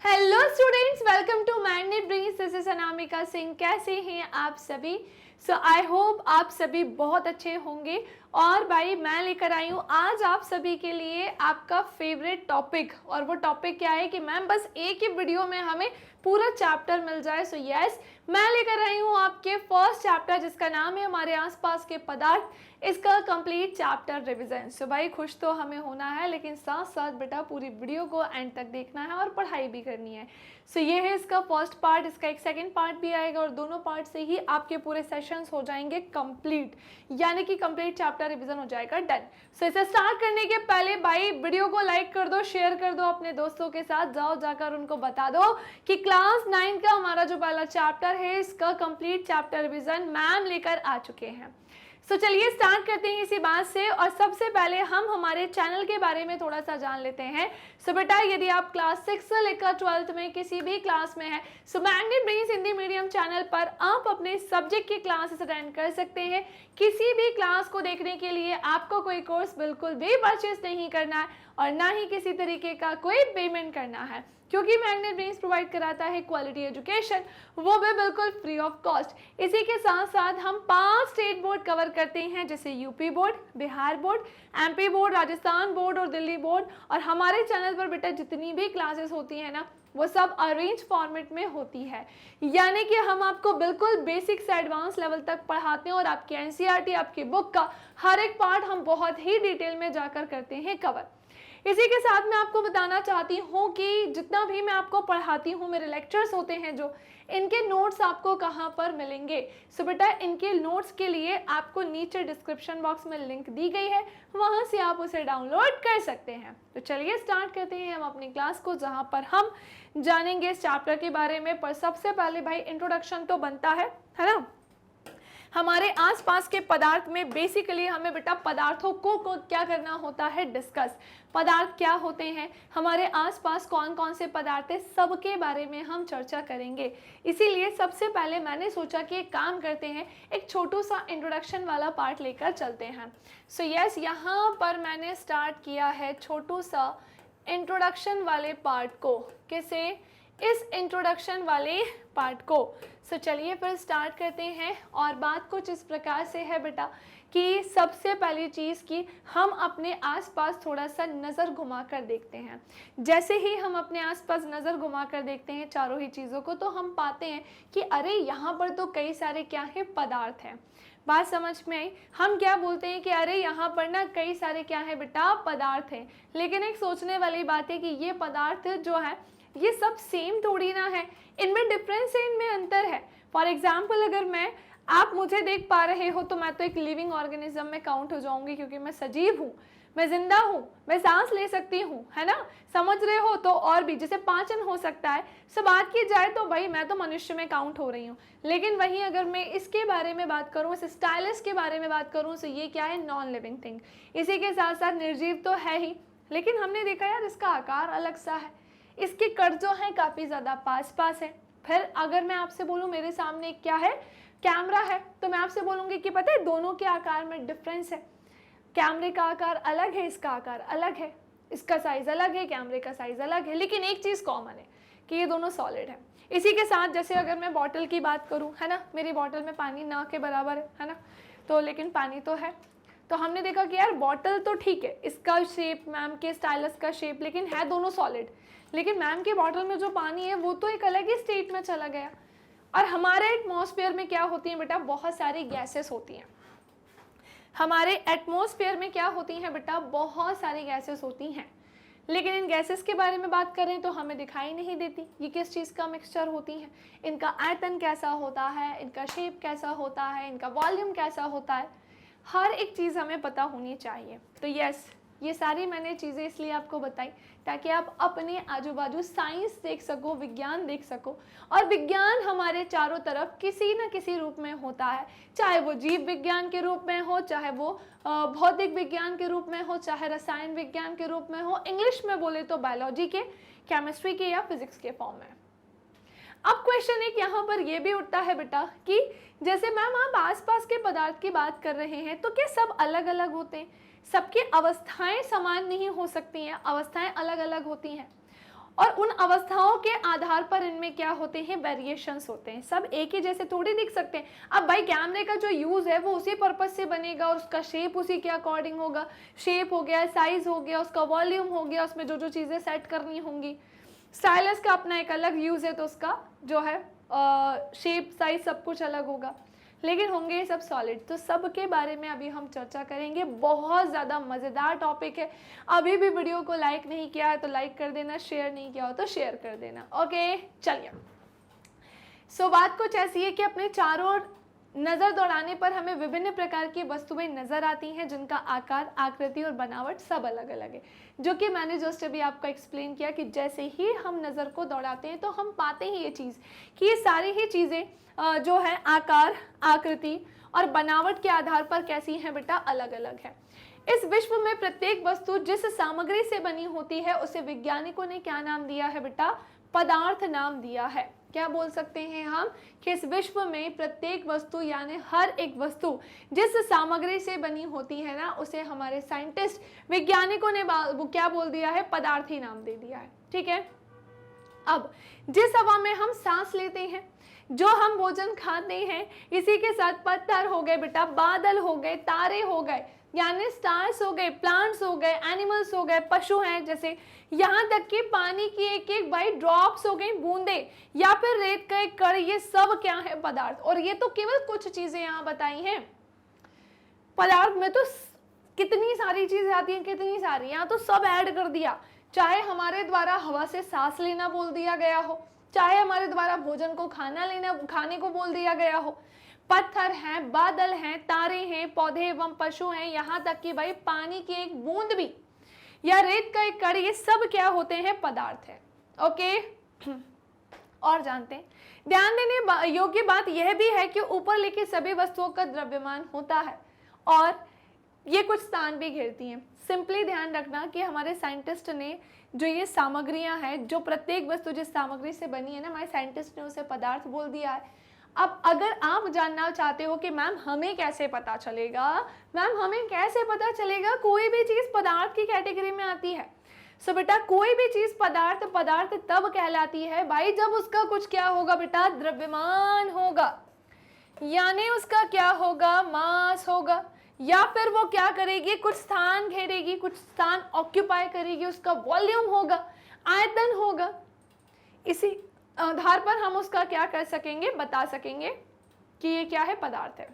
Hello students, welcome to Magnet Brains. This is Anamika Singh. कैसे हैं आप सभी? आई होप आप सभी बहुत अच्छे होंगे। और भाई मैं लेकर आई हूँ आज आप सभी के लिए आपका फेवरेट टॉपिक। और वो टॉपिक क्या है कि मैम बस एक ही वीडियो में हमें पूरा चैप्टर मिल जाए। यस, मैं लेकर आई हूँ आपके फर्स्ट चैप्टर जिसका नाम है हमारे आसपास के पदार्थ, इसका कंप्लीट चैप्टर रिवीजन। भाई खुश तो हमें होना है, लेकिन साथ साथ बेटा पूरी वीडियो को एंड तक देखना है और पढ़ाई भी करनी है। ये है इसका फर्स्ट पार्ट। इसका एक सेकंड पार्ट भी आएगा और दोनों पार्ट से ही आपके पूरे सेशंस हो जाएंगे कंप्लीट, यानी कि कंप्लीट चैप्टर रिवीजन हो जाएगा डन। इसे स्टार्ट करने के पहले भाई वीडियो को लाइक कर दो, शेयर कर दो अपने दोस्तों के साथ, जाओ जाकर उनको बता दो कि क्लास 9 का हमारा जो पहला चैप्टर है इसका कंप्लीट चैप्टर रिवीजन मैम लेकर आ चुके हैं। चलिए स्टार्ट करते हैं इसी बात से। और सबसे पहले हम हमारे चैनल के बारे में थोड़ा सा जान लेते हैं। बेटा यदि आप क्लास 6 से लेकर 12th में किसी भी क्लास में है, magnet brains Hindi medium channel पर आप अपने सब्जेक्ट की क्लासेस अटेंड कर सकते हैं। किसी भी क्लास को देखने के लिए आपको कोई कोर्स बिल्कुल भी परचेज नहीं करना है और ना ही किसी तरीके का कोई पेमेंट करना है, क्योंकि मैग्नेट ब्रेन्स प्रोवाइड कराता है क्वालिटी एजुकेशन, वो भी बिल्कुल फ्री ऑफ कॉस्ट। इसी के साथ साथ हम 5 स्टेट बोर्ड कवर करते हैं, जैसे UP board, Bihar board, MP board, Rajasthan board और दिल्ली बोर्ड। और हमारे चैनल पर बेटा जितनी भी क्लासेस होती है ना, वो सब अरेंज फॉर्मेट में होती है, यानी कि हम आपको बिल्कुल बेसिक से एडवांस लेवल तक पढ़ाते हैं और आपकी एनसीईआरटी, आपकी बुक का हर एक पार्ट हम बहुत ही डिटेल में जाकर करते हैं कवर। इसी के साथ मैं आपको बताना चाहती हूँ कि जितना भी मैं आपको पढ़ाती हूँ, मेरे लेक्चर्स होते हैं जो, इनके नोट्स आपको कहाँ पर मिलेंगे। बेटा इनके नोट्स के लिए आपको नीचे डिस्क्रिप्शन बॉक्स में लिंक दी गई है, वहाँ से आप उसे डाउनलोड कर सकते हैं। तो चलिए स्टार्ट करते हैं हम अपनी क्लास को, जहाँ पर हम जानेंगे इस चैप्टर के बारे में। पर सबसे पहले भाई इंट्रोडक्शन तो बनता है ना। हमारे आसपास के पदार्थ में बेसिकली हमें बेटा पदार्थों को क्या करना होता है, डिस्कस। पदार्थ क्या होते हैं, हमारे आसपास कौन कौन से पदार्थ हैं, सबके बारे में हम चर्चा करेंगे। इसीलिए सबसे पहले मैंने सोचा कि एक काम करते हैं, एक छोटू सा इंट्रोडक्शन वाला पार्ट लेकर चलते हैं। यस, यहाँ पर मैंने स्टार्ट किया है छोटू सा इंट्रोडक्शन वाले पार्ट को। किसे? इस इंट्रोडक्शन वाले पार्ट को। चलिए फिर स्टार्ट करते हैं। और बात कुछ इस प्रकार से है बेटा कि सबसे पहली चीज़ कि हम अपने आसपास थोड़ा सा नज़र घुमाकर देखते हैं। जैसे ही हम अपने आसपास नज़र घुमाकर देखते हैं चारों ही चीज़ों को, तो हम पाते हैं कि अरे यहाँ पर तो कई सारे क्या हैं, पदार्थ हैं। बात समझ में आई? हम क्या बोलते हैं कि अरे यहाँ पर ना कई सारे क्या है बेटा, पदार्थ हैं। लेकिन एक सोचने वाली बात है कि ये पदार्थ जो है ये सब सेम थोड़ी ना है, इनमें डिफरेंस है, इनमें अंतर है। फॉर एग्जाम्पल अगर आप मुझे देख पा रहे हो तो मैं तो एक लिविंग ऑर्गेनिज्म में काउंट हो जाऊंगी, क्योंकि मैं सजीव हूँ, मैं जिंदा हूँ, मैं सांस ले सकती हूँ, है ना, समझ रहे हो। तो और भी जैसे पाचन हो सकता है, बात की जाए तो भाई मैं तो मनुष्य में काउंट हो रही हूँ। लेकिन वहीं अगर मैं इसके बारे में बात करूँ, इस स्टाइलस के बारे में बात करूँ, तो ये क्या है, नॉन लिविंग थिंग। इसी के साथ साथ निर्जीव तो है ही, लेकिन हमने देखा यार इसका आकार अलग सा है, इसके कट जो हैं काफ़ी ज़्यादा पास पास है। फिर अगर मैं आपसे बोलूँ मेरे सामने क्या है, कैमरा है, तो मैं आपसे बोलूँगी कि पता है दोनों के आकार में डिफरेंस है। कैमरे का आकार अलग है, इसका आकार अलग है, इसका साइज़ अलग है, कैमरे का साइज़ अलग है, लेकिन एक चीज़ कॉमन है कि ये दोनों सॉलिड है। इसी के साथ जैसे अगर मैं बॉटल की बात करूँ, है ना, मेरी बॉटल में पानी ना के बराबर है ना, तो लेकिन पानी तो है। तो हमने देखा कि यार बॉटल तो ठीक है, इसका शेप, मैम के स्टाइलस का शेप, लेकिन है दोनों सॉलिड। लेकिन मैम के बॉटल में जो पानी है वो तो एक अलग ही स्टेट में चला गया। और हमारे एटमॉस्फेयर में क्या होती है बेटा, बहुत सारी गैसेस होती हैं। हमारे एटमॉस्फेयर में क्या होती हैं बेटा, बहुत सारी गैसेस होती हैं। लेकिन इन गैसेस के बारे में बात करें तो हमें दिखाई नहीं देती ये किस चीज़ का मिक्सचर होती हैं, इनका आयतन कैसा होता है, इनका शेप कैसा होता है, इनका वॉल्यूम कैसा होता है, हर एक चीज़ हमें पता होनी चाहिए। तो यस, ये सारी मैंने चीज़ें इसलिए आपको बताई ताकि आप अपने आजू बाजू साइंस देख सको, विज्ञान देख सको। और विज्ञान हमारे चारों तरफ किसी न किसी रूप में होता है, चाहे वो जीव विज्ञान के रूप में हो, चाहे वो भौतिक विज्ञान के रूप में हो, चाहे रसायन विज्ञान के रूप में हो, इंग्लिश में बोले तो बायोलॉजी के, केमिस्ट्री के या फिजिक्स के फॉर्म में। अब क्वेश्चन एक यहाँ पर ये भी उठता है बेटा कि जैसे मैम आप आसपास के पदार्थ की बात कर रहे हैं, तो क्या सब अलग अलग होते हैं? सबकी अवस्थाएं समान नहीं हो सकती हैं, अवस्थाएं अलग अलग होती हैं। और उन अवस्थाओं के आधार पर इनमें क्या होते हैं, वेरिएशंस होते हैं। सब एक ही जैसे थोड़ी दिख सकते हैं। अब भाई कैमरे का जो यूज है वो उसी पर्पज से बनेगा और उसका शेप उसी के अकॉर्डिंग होगा। शेप हो गया, साइज हो गया, उसका वॉल्यूम हो गया, उसमें जो जो चीजें सेट करनी होंगी। स्टाइलस का अपना एक अलग यूज है तो उसका जो है शेप साइज सब कुछ अलग होगा, लेकिन होंगे ये सब सॉलिड। तो सब के बारे में अभी हम चर्चा करेंगे। बहुत ज़्यादा मज़ेदार टॉपिक है। अभी भी वीडियो को लाइक नहीं किया है तो लाइक कर देना, शेयर नहीं किया हो तो शेयर कर देना। ओके चलिए। सो बात कुछ ऐसी है कि अपने चारों ओर नज़र दौड़ाने पर हमें विभिन्न प्रकार की वस्तुएं नज़र आती हैं जिनका आकार, आकृति और बनावट सब अलग अलग है, जो कि मैंने जस्ट अभी आपको एक्सप्लेन किया कि जैसे ही हम नज़र को दौड़ाते हैं तो हम पाते हैं ये चीज़ कि ये सारी ही चीज़ें जो है आकार, आकृति और बनावट के आधार पर कैसी हैं बेटा, अलग अलग है। इस विश्व में प्रत्येक वस्तु जिस सामग्री से बनी होती है उसे वैज्ञानिकों ने क्या नाम दिया है बेटा, पदार्थ नाम दिया है। क्या बोल सकते हैं हम कि इस विश्व में प्रत्येक वस्तु यानी हर एक वस्तु जिस सामग्री से बनी होती है ना, उसे हमारे साइंटिस्ट वैज्ञानिकों ने वो क्या बोल दिया है, पदार्थ ही नाम दे दिया है। ठीक है। अब जिस हवा में हम सांस लेते हैं, जो हम भोजन खाते हैं, इसी के साथ पत्थर हो गए बेटा, बादल हो गए, तारे हो गए, यानी स्टार्स हो गए, प्लांट्स हो गए, एनिमल्स हो गए, पशु हैं जैसे, यहाँ तक कि पानी की एक एक भाई ड्रॉप्स हो गई, बूंदे, या फिर रेत का एक कण, ये सब क्या है, पदार्थ। और ये तो केवल कुछ चीजें यहाँ बताई हैं। पदार्थ में तो कितनी सारी चीजें आती हैं, कितनी सारी, यहाँ तो सब ऐड कर दिया। चाहे हमारे द्वारा हवा से सांस लेना बोल दिया गया हो, चाहे हमारे द्वारा भोजन को खाने को बोल दिया गया हो, पत्थर हैं, बादल हैं, तारे हैं, पौधे एवं पशु हैं, यहाँ तक कि भाई पानी की एक बूंद भी या रेत का एक कण, ये सब क्या होते हैं, पदार्थ है। ओके और जानते हैं, ध्यान देने योग्य बात यह भी है कि ऊपर लिखी सभी वस्तुओं का द्रव्यमान होता है और ये कुछ स्थान भी घेरती हैं। सिंपली ध्यान रखना कि हमारे साइंटिस्ट ने जो ये सामग्रियां हैं, जो प्रत्येक वस्तु जिस सामग्री से बनी है ना, हमारे साइंटिस्ट ने उसे पदार्थ बोल दिया है। अब अगर आप जानना चाहते हो कि मैम हमें कैसे पता चलेगा, मैम हमें कैसे पता चलेगा कोई भी चीज पदार्थ की कैटेगरी में आती है। सो बेटा कोई भी चीज पदार्थ तब कहलाती है भाई जब उसका कुछ क्या होगा बेटा, द्रव्यमान होगा, यानी उसका क्या होगा, मास होगा, या फिर वो क्या करेगी, कुछ स्थान घेरेगी, कुछ स्थान ऑक्यूपाई करेगी, उसका वॉल्यूम होगा, आयतन होगा। इसी आधार पर हम उसका क्या कर सकेंगे, बता सकेंगे कि ये क्या है, पदार्थ है।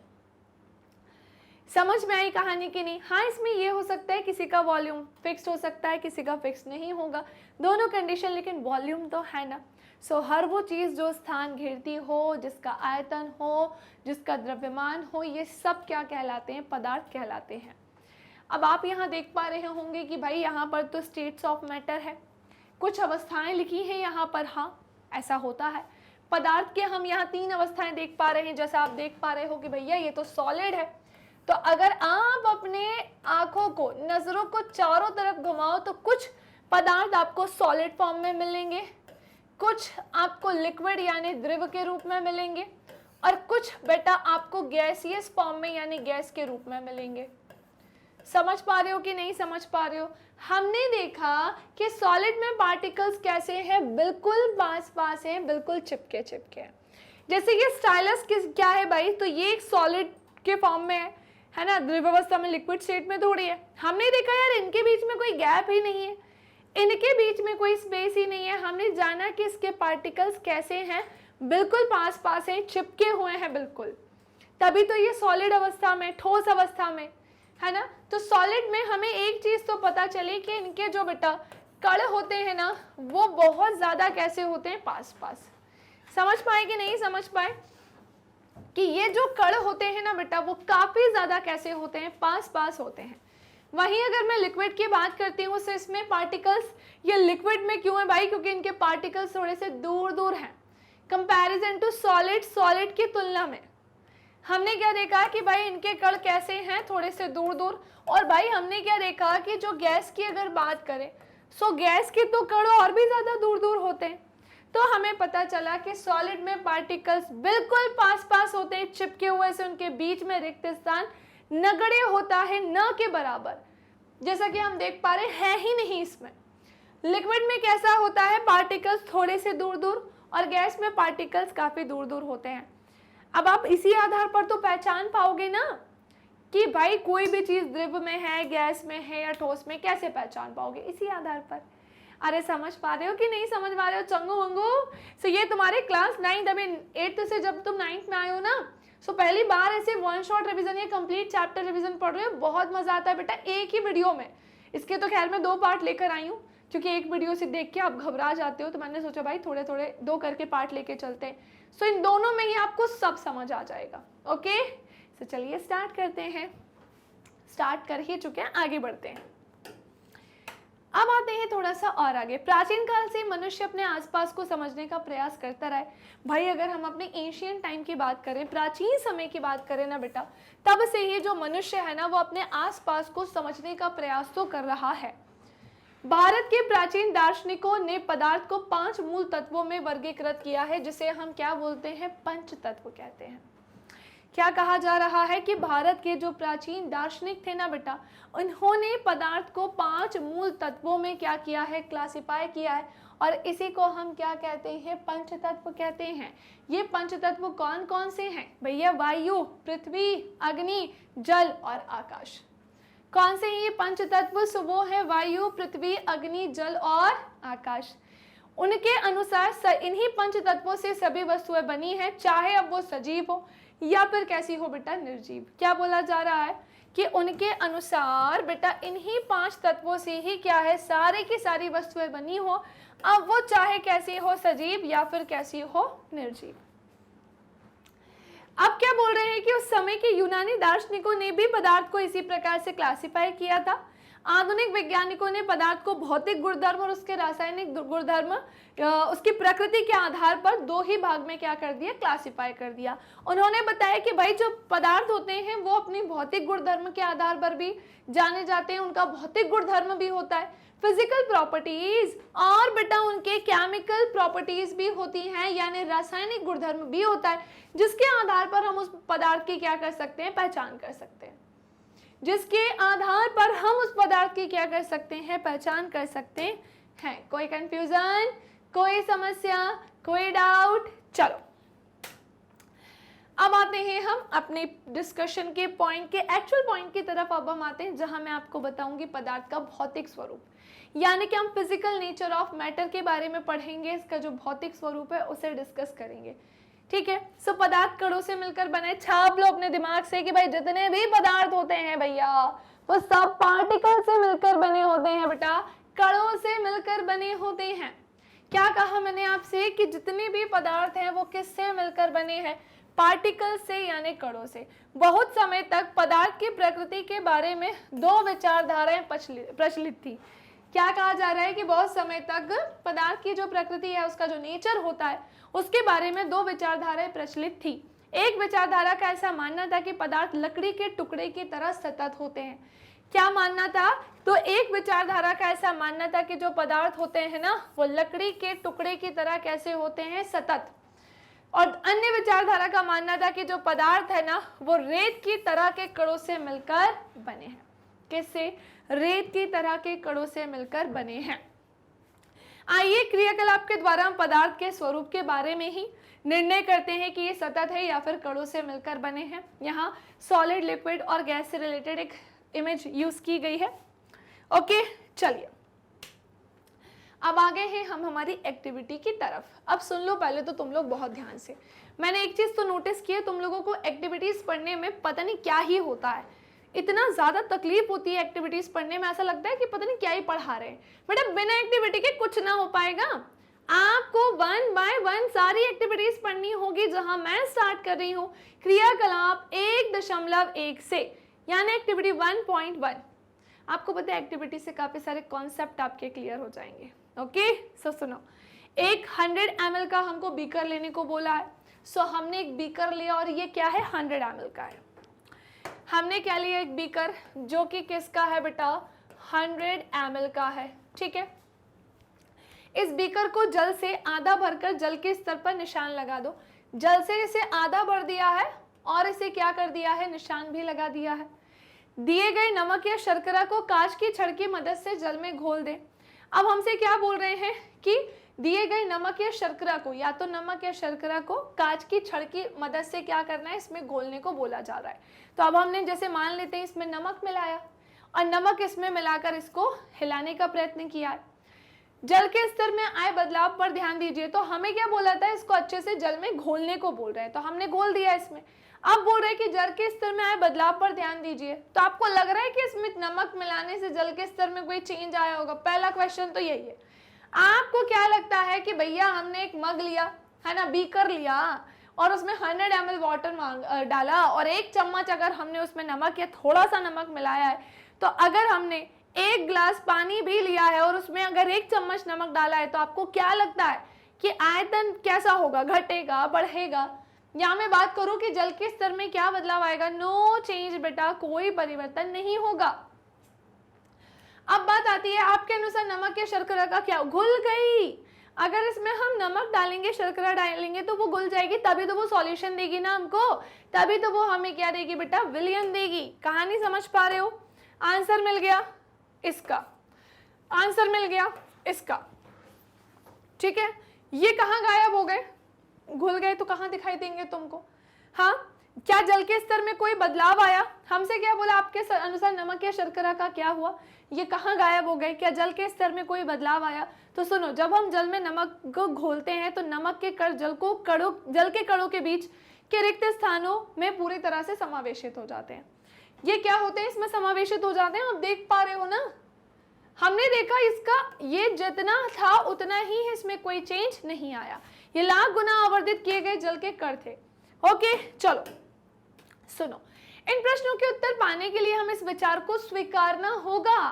समझ में आई कहानी की नहीं? हाँ, इसमें ये हो सकता है किसी का वॉल्यूम फिक्स्ड हो सकता है, किसी का फिक्स नहीं होगा, दोनों कंडीशन, लेकिन वॉल्यूम तो है ना। सो हर वो चीज़ जो स्थान घेरती हो, जिसका आयतन हो, जिसका द्रव्यमान हो, ये सब क्या कहलाते हैं, पदार्थ कहलाते हैं। अब आप यहाँ देख पा रहे होंगे कि भाई यहाँ पर तो स्टेट्स ऑफ मैटर है, कुछ अवस्थाएं लिखी हैं यहाँ पर। हाँ, ऐसा होता है। पदार्थ के हम यहाँ 3 अवस्थाएं देख पा रहे हैं। जैसा आप देख पा रहे हो कि भैया ये तो सॉलिड है, तो अगर आप अपने आंखों को, नजरों को चारों तरफ घुमाओ तो कुछ पदार्थ आपको सॉलिड फॉर्म में मिलेंगे, कुछ आपको लिक्विड यानी द्रव के रूप में मिलेंगे, और कुछ बेटा आपको गैसियस फॉर्म में यानी गैस के रूप में मिलेंगे। समझ पा रहे हो कि नहीं समझ पा रहे हो? हमने देखा कि सॉलिड में पार्टिकल्स कैसे हैं, बिल्कुल पास पास हैं, बिल्कुल चिपके चिपके हैं। जैसे ये स्टाइलस क्या है भाई, तो ये एक सॉलिड के फॉर्म में है ना, द्रव अवस्था में, लिक्विड स्टेट में थोड़ी है। हमने देखा यार इनके बीच में कोई गैप ही नहीं है, इनके बीच में कोई स्पेस ही नहीं है। हमने जाना कि इसके पार्टिकल्स कैसे हैं, बिल्कुल पास पास हैं, चिपके हुए हैं बिल्कुल, तभी तो ये सॉलिड अवस्था में, ठोस अवस्था में है ना। तो सॉलिड में हमें एक चीज तो पता चली कि इनके जो बेटा कण होते हैं ना, वो बहुत ज्यादा कैसे होते हैं, पास पास। समझ पाए कि नहीं समझ पाए कि ये जो कण होते हैं ना बेटा, वो काफी ज्यादा कैसे होते हैं, पास पास होते हैं। वहीं अगर मैं लिक्विड की बात करती हूँ, तो इसमें पार्टिकल्स ये लिक्विड में क्यों है भाई, क्योंकि इनके पार्टिकल्स थोड़े से दूर दूर हैं कंपैरिजन टू सॉलिड। सॉलिड की तुलना में हमने क्या देखा कि भाई इनके कण कैसे हैं, थोड़े से दूर दूर। और भाई हमने क्या देखा कि जो गैस की अगर बात करें, सो गैस के तो कण और भी ज्यादा दूर दूर होते हैं। तो हमें पता चला कि सॉलिड में पार्टिकल्स बिल्कुल पास पास होते हैं, चिपके हुए से उनके बीच में रिक्त स्थान नगण्य होता है, न के बराबर, जैसा कि हम देख पा रहे हैं ही नहीं इसमें। लिक्विड में कैसा होता है, पार्टिकल्स थोड़े से दूर दूर, और गैस में पार्टिकल्स काफी दूर दूर होते हैं। अब आप इसी आधार पर तो पहचान पाओगे ना कि भाई कोई भी चीज द्रव में है, गैस में है या ठोस में, कैसे पहचान पाओगे, इसी आधार पर। अरे समझ पा रहे हो कि नहीं समझ पा रहे हो चंगू वंगू? सो ये तुम्हारे क्लास 9 अभी 8 से जब तुम 9th में आए हो ना, सो पहली बार ऐसे वन शॉट रिवीजन या कंप्लीट चैप्टर रिवीजन पढ़ रहे हो, बहुत मजा आता है बेटा एक ही वीडियो में। इसके तो खैर मैं 2 पार्ट लेकर आई हूँ, क्योंकि एक वीडियो से देख के आप घबरा जाते हो, तो मैंने सोचा भाई थोड़े थोड़े 2 करके पार्ट लेके चलते हैं। सो इन दोनों में ही आपको सब समझ आ जाएगा। ओके, सो चलिए स्टार्ट करते हैं। स्टार्ट कर ही चुके हैं, आगे बढ़ते हैं। अब आते हैं थोड़ा सा और आगे। प्राचीन काल से मनुष्य अपने आसपास को समझने का प्रयास करता रहा है। भाई अगर हम अपने एशियन टाइम की बात करें, प्राचीन समय की बात करें ना बेटा, तब से ही जो मनुष्य है ना वो अपने आसपास को समझने का प्रयास तो कर रहा है। भारत के प्राचीन दार्शनिकों ने पदार्थ को 5 मूल तत्वों में वर्गीकृत किया है, जिसे हम क्या बोलते हैं, पंच तत्व कहते हैं। क्या कहा जा रहा है कि भारत के जो प्राचीन दार्शनिक थे ना बेटा, उन्होंने पदार्थ को 5 मूल तत्वों में क्या किया है, क्लासिफाई किया है, और इसी को हम क्या कहते हैं, पंच तत्व कहते हैं। ये पंच तत्व कौन कौन से हैं भैया? वायु, पृथ्वी, अग्नि, जल और आकाश। कौन से ये पंच तत्व? सो वो है वायु, पृथ्वी, अग्नि, जल और आकाश। उनके अनुसार इन्हीं पंच तत्वों से सभी वस्तुएं बनी हैं, चाहे अब वो सजीव हो या फिर कैसी हो बेटा, निर्जीव। क्या बोला जा रहा है कि उनके अनुसार बेटा इन्हीं 5 तत्वों से ही क्या है, सारे की सारी वस्तुएं बनी हो, अब वो चाहे कैसी हो, सजीव या फिर कैसी हो, निर्जीव। अब क्या बोल रहे हैं कि उस समय के यूनानी दार्शनिकों ने भी पदार्थ को इसी प्रकार से क्लासिफाई किया था। आधुनिक वैज्ञानिकों ने पदार्थ को भौतिक गुणधर्म और उसके रासायनिक गुणधर्म, उसकी प्रकृति के आधार पर 2 ही भाग में क्या कर दिया, क्लासिफाई कर दिया। उन्होंने बताया कि भाई जो पदार्थ होते हैं वो अपनी भौतिक गुणधर्म के आधार पर भी जाने जाते हैं, उनका भौतिक गुणधर्म भी होता है, फिजिकल प्रॉपर्टीज, और बेटा उनके केमिकल प्रॉपर्टीज भी होती हैं, यानी रासायनिक गुणधर्म भी होता है, जिसके आधार पर हम उस पदार्थ की क्या कर सकते हैं, पहचान कर सकते हैं। जिसके आधार पर हम उस पदार्थ की क्या कर सकते हैं, पहचान कर सकते हैं। कोई कंफ्यूजन, कोई समस्या, कोई डाउट? चलो अब आते हैं हम अपने डिस्कशन के पॉइंट के, एक्चुअल पॉइंट की तरफ। अब हम आते हैं जहां मैं आपको बताऊंगी पदार्थ का भौतिक स्वरूप, यानी कि हम फिजिकल नेचर ऑफ मैटर के बारे में पढ़ेंगे। इसका जो भौतिक स्वरूप है उसे डिस्कस करेंगे, ठीक है। सो पदार्थ कणों से मिलकर बने। छाप लो अपने दिमाग से कि भाई जितने भी पदार्थ होते हैं भैया वो सब पार्टिकल से मिलकर बने होते हैं बेटा, कणों से मिलकर बने होते हैं। क्या कहा मैंने आपसे कि जितने भी पदार्थ हैं वो किससे मिलकर बने हैं, पार्टिकल से यानी कणों से। बहुत समय तक पदार्थ की प्रकृति के बारे में 2 विचारधाराएं प्रचलित थी। क्या कहा जा रहा है कि बहुत समय तक पदार्थ की जो प्रकृति है, उसका जो नेचर होता है, उसके बारे में 2 विचारधाराएं प्रचलित थी। एक विचारधारा का ऐसा मानना था कि पदार्थ लकड़ी के टुकड़े की तरह सतत होते हैं। क्या मानना था? तो एक विचारधारा का ऐसा मानना था कि जो पदार्थ होते हैं ना वो लकड़ी के टुकड़े की तरह कैसे होते हैं, सतत। और अन्य विचारधारा का मानना था कि जो पदार्थ है ना वो रेत की तरह के कणों से मिलकर बने हैं। किससे? रेत की तरह के कणों से मिलकर बने हैं। आइए क्रियाकलाप के द्वारा हम पदार्थ के स्वरूप के बारे में ही निर्णय करते हैं कि ये सतत है या फिर कणों से मिलकर बने हैं। यहाँ सॉलिड, लिक्विड और गैस से रिलेटेड एक इमेज यूज की गई है। ओके चलिए अब आगे हैं हम हमारी एक्टिविटी की तरफ। अब सुन लो पहले तो तुम लोग बहुत ध्यान से। मैंने एक चीज तो नोटिस की है, तुम लोगों को एक्टिविटीज पढ़ने में पता नहीं क्या ही होता है, इतना ज्यादा तकलीफ होती है एक्टिविटीज पढ़ने में, ऐसा लगता है कि पता नहीं क्या ही पढ़ा रहे हैं। बेटा बिना एक्टिविटी के कुछ ना हो पाएगा, आपको 1 बाय 1 सारी एक्टिविटीज पढ़नी होगी। जहां मैं स्टार्ट कर रही हूँ क्रियाकलाप 1.1 से, यानी एक्टिविटी 1.1। आपको पता है एक्टिविटी से काफी सारे कॉन्सेप्ट आपके क्लियर हो जाएंगे। ओके सो सुनो, एक 100 ml का हमको बीकर लेने को बोला है। सो हमने एक बीकर लिया और ये क्या है, 100 ml का है। हमने क्या लिया, एक बीकर जो कि किसका है बेटा, 100 ml का है, ठीक है। इस बीकर को जल से आधा भरकर जल के स्तर पर निशान लगा दो। जल से इसे आधा भर दिया है और इसे क्या कर दिया है, निशान भी लगा दिया है। दिए गए नमक या शर्करा को कांच की छड़ की मदद से जल में घोल दें। अब हमसे क्या बोल रहे हैं कि दिए गए नमक या शर्करा को, या तो नमक या शर्करा को कांच की छड़ की मदद से क्या करना है, इसमें घोलने को बोला जा रहा है। तो अब हमने जैसे मान लेते हैं इसमें नमक मिलाया और नमक इसमें मिलाकर इसको हिलाने का प्रयत्न किया है। जल के स्तर में आए बदलाव पर ध्यान दीजिए। तो हमें क्या बोला था, इसको अच्छे से जल में घोलने को बोल रहे हैं, तो हमने घोल दिया इसमें। अब बोल रहे हैं कि जल के स्तर में आए बदलाव पर ध्यान दीजिए। तो आपको लग रहा है कि इसमें नमक मिलाने से जल के स्तर में कोई चेंज आया होगा? पहला क्वेश्चन तो यही है। आपको क्या लगता है कि भैया हमने एक मग लिया है ना, बीकर लिया और उसमें 100 ml वाटर डाला और 1 चम्मच अगर हमने उसमें नमक या थोड़ा सा नमक मिलाया है, तो अगर हमने 1 गिलास पानी भी लिया है और उसमें अगर 1 चम्मच नमक डाला है, तो आपको क्या लगता है कि आयतन कैसा होगा, घटेगा, बढ़ेगा? यहाँ मैं बात करूं कि जल के स्तर में क्या बदलाव आएगा? नो चेंज बेटा, कोई परिवर्तन नहीं होगा। अब बात आती है आपके अनुसार नमक या शर्करा का क्या? घुल गई। अगर इसमें हम नमक डालेंगे, शर्करा डालेंगे तो वो घुल जाएगी, तभी तो वो सॉल्यूशन देगी ना हमको, तभी तो वो हमें क्या देगी बेटा? विलयन देगी। कहानी समझ पा रहे हो? आंसर मिल गया इसका, आंसर मिल गया इसका, ठीक है। ये कहाँ गायब हो गए? घुल गए तो कहाँ दिखाई देंगे तुमको? हाँ, क्या जल के स्तर में कोई बदलाव आया? हमसे क्या बोला, आपके अनुसार नमक या शर्करा का क्या हुआ? ये कहाँ गायब हो गए? क्या जल के स्तर में कोई बदलाव आया? तो सुनो, जब हम जल में नमक को घोलते हैं तो नमक के कण जल के कणों के बीच के रिक्त स्थानों में पूरी तरह से समावेशित हो जाते हैं। ये क्या होते हैं? इसमें समावेशित हो जाते हैं। आप देख पा रहे हो ना, हमने देखा इसका ये जितना था उतना ही है, इसमें कोई चेंज नहीं आया। ये लाख गुना आवर्धित किए गए जल के कण थे। ओके, चलो सुनो, इन प्रश्नों के उत्तर पाने के लिए हम इस विचार को स्वीकारना होगा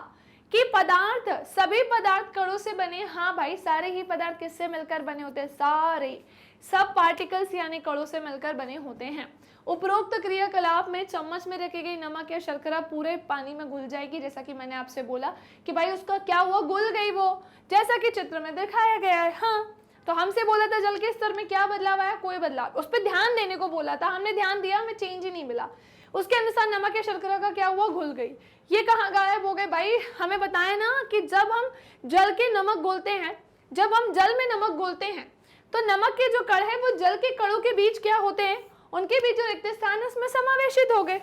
कि पदार्थ, सभी पदार्थ कणों से बने। हाँ भाई, सारे ही पदार्थ किससे मिलकर बने होते हैं? सारे, सब पार्टिकल्स यानी कणों से मिलकर बने होते हैं। उपरोक्त क्रियाकलाप में चम्मच में रखी गई नमक या शर्करा पूरे पानी में घुल जाएगी, जैसा कि मैंने आपसे बोला कि भाई उसका क्या हुआ? घुल गई वो, जैसा कि चित्र में दिखाया गया है। हाँ, तो हमसे बोला था जल के स्तर में क्या बदलाव आया? कोई बदलाव, उस पर ध्यान देने को बोला था, हमने ध्यान दिया, हमें चेंज ही नहीं मिला। उसके अनुसार नमक या शर्करा का क्या हुआ? घुल गई। ये कहाँ गायब हो गए भाई? हमें बताया ना कि जब हम जल के नमक घोलते हैं, जब हम जल में नमक घोलते हैं, तो नमक के जो कण है वो जल के कणों के बीच क्या होते हैं? उनके बीच जो रिक्त स्थान है उसमें समावेशित हो गए।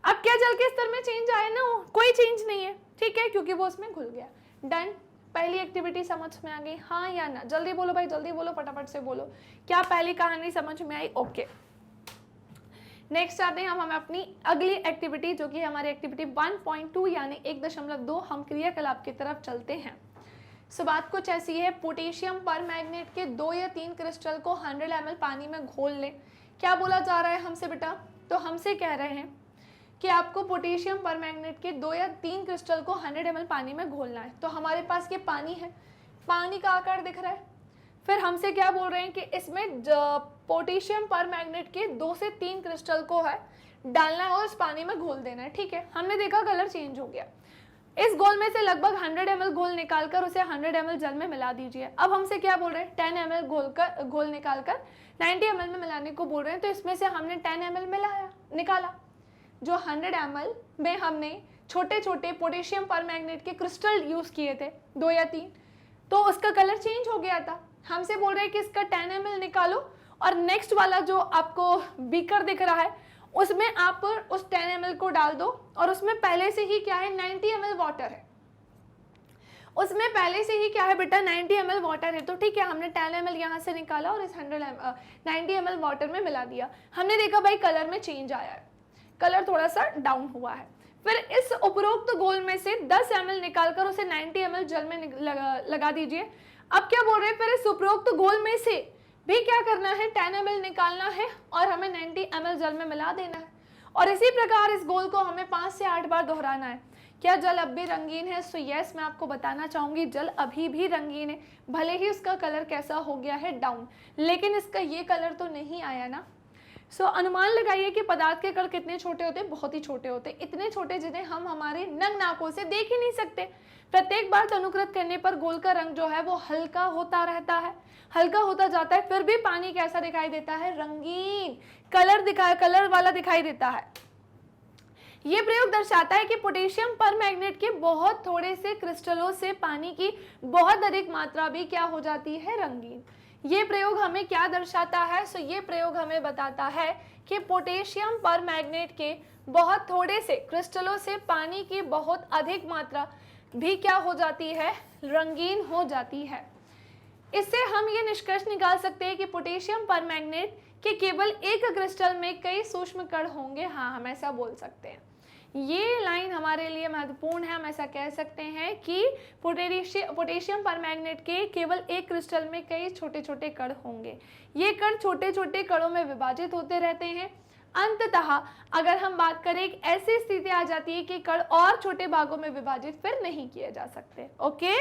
अब क्या जल के स्तर में चेंज आया? ना, कोई चेंज नहीं है, ठीक है, क्योंकि वो उसमें घुल गया। डन। पहली एक्टिविटी समझ में आ गई? हाँ या ना? जल्दी बोलो भाई, जल्दी बोलो, फटाफट से बोलो। क्या पहली कहानी समझ में आई? ओके, नेक्स्ट आते हैं हम अपनी अगली एक्टिविटी, जो कि हमारी एक्टिविटी 1.2 यानी 1.2 हम क्रियाकलाप की तरफ चलते हैं। सो बात कुछ ऐसी है, पोटेशियम परमैंगनेट के 2 या 3 क्रिस्टल को 100 ml पानी में घोल लें। क्या बोला जा रहा है हमसे बेटा? तो हमसे कह रहे हैं कि आपको पोटेशियम परमैंगनेट के 2 या 3 क्रिस्टल को 100 ml पानी में घोलना है। तो हमारे पास ये पानी है, पानी का आकार दिख रहा है। फिर हमसे क्या बोल रहे हैं कि इसमें पोटेशियम परमैंगनेट के 2 से 3 क्रिस्टल को है डालना है और इस पानी में घोल देना है, ठीक है। हमने देखा कलर चेंज हो गया। इस घोल में से लगभग 100 ml घोल निकालकर उसे 100 ml जल में मिला दीजिए। अब हमसे क्या बोल रहे हैं? 10 ml घोल निकालकर 90 ml में मिलाने को बोल रहे हैं। तो इसमें से हमने 10 ml निकाला। जो 100 ml में हमने छोटे छोटे पोटेशियम परमैंगनेट के क्रिस्टल यूज किए थे, 2 या 3, तो उसका कलर चेंज हो गया था। हमसे बोल रहे हैं कि इसका 10 ml निकालो और नेक्स्ट वाला जो आपको बीकर दिख रहा है उसमें आप उस 10 ml को डाल दो और उसमें पहले से ही क्या है? 90 ml वाटर है। उसमें पहले से ही क्या है बेटा? 90 ml वाटर है। तो ठीक है, हमने 10 ml यहाँ से निकाला और इस 90 ml वाटर में मिला दिया। हमने देखा भाई कलर में चेंज आया है, कलर थोड़ा सा डाउन हुआ है। फिर इस उपरोक्त घोल में से 10 ml निकालकर उसे 90 ml जल में लगा दीजिए। अब क्या बोल रहे हैं? फिर इस उपरोक्त घोल में से भी क्या करना है? 10 ml निकालना है और हमें 90 ml जल में मिला देना है। और इसी प्रकार इस घोल को हमें 5 से 8 बार दोहराना है। क्या जल अब भी रंगीन है? सो यस, मैं आपको बताना चाहूंगी जल अभी भी रंगीन है, भले ही उसका कलर कैसा हो गया है? डाउन, लेकिन इसका ये कलर तो नहीं आया ना। सो अनुमान लगाइए कि पदार्थ के कण कितने छोटे होते हैं? बहुत ही छोटे होते हैं, इतने छोटे जिन्हें हम हमारे नग्न आंखों से देख ही नहीं सकते। प्रत्येक बार तनुकृत करने पर घोल का रंग जो है वो हल्का होता रहता है, हल्का होता जाता है। फिर भी पानी कैसा दिखाई देता है? रंगीन, कलर वाला दिखाई देता है। ये प्रयोग दर्शाता है कि पोटेशियम परमैंगनेट के बहुत थोड़े से क्रिस्टलों से पानी की बहुत अधिक मात्रा भी क्या हो जाती है, रंगीन। ये प्रयोग हमें क्या दर्शाता है? सो ये प्रयोग हमें बताता है कि पोटेशियम परमैंगनेट के बहुत थोड़े से क्रिस्टलों से पानी की बहुत अधिक मात्रा भी क्या हो जाती है, रंगीन हो जाती है। इससे हम ये निष्कर्ष निकाल सकते हैं कि पोटेशियम परमैंगनेट के केवल एक क्रिस्टल में कई सूक्ष्म कण होंगे। हाँ, हम ऐसा बोल सकते हैं। ये लाइन हमारे लिए महत्वपूर्ण है। हम ऐसा कह सकते हैं कि पोटेशियम परमैंगनेट के केवल एक क्रिस्टल में कई छोटे छोटे कण होंगे। ये कण छोटे छोटे कणों में विभाजित होते रहते हैं। अंततः अगर हम बात करें, एक ऐसी स्थिति आ जाती है कि कण और छोटे भागों में विभाजित फिर नहीं किए जा सकते। ओके,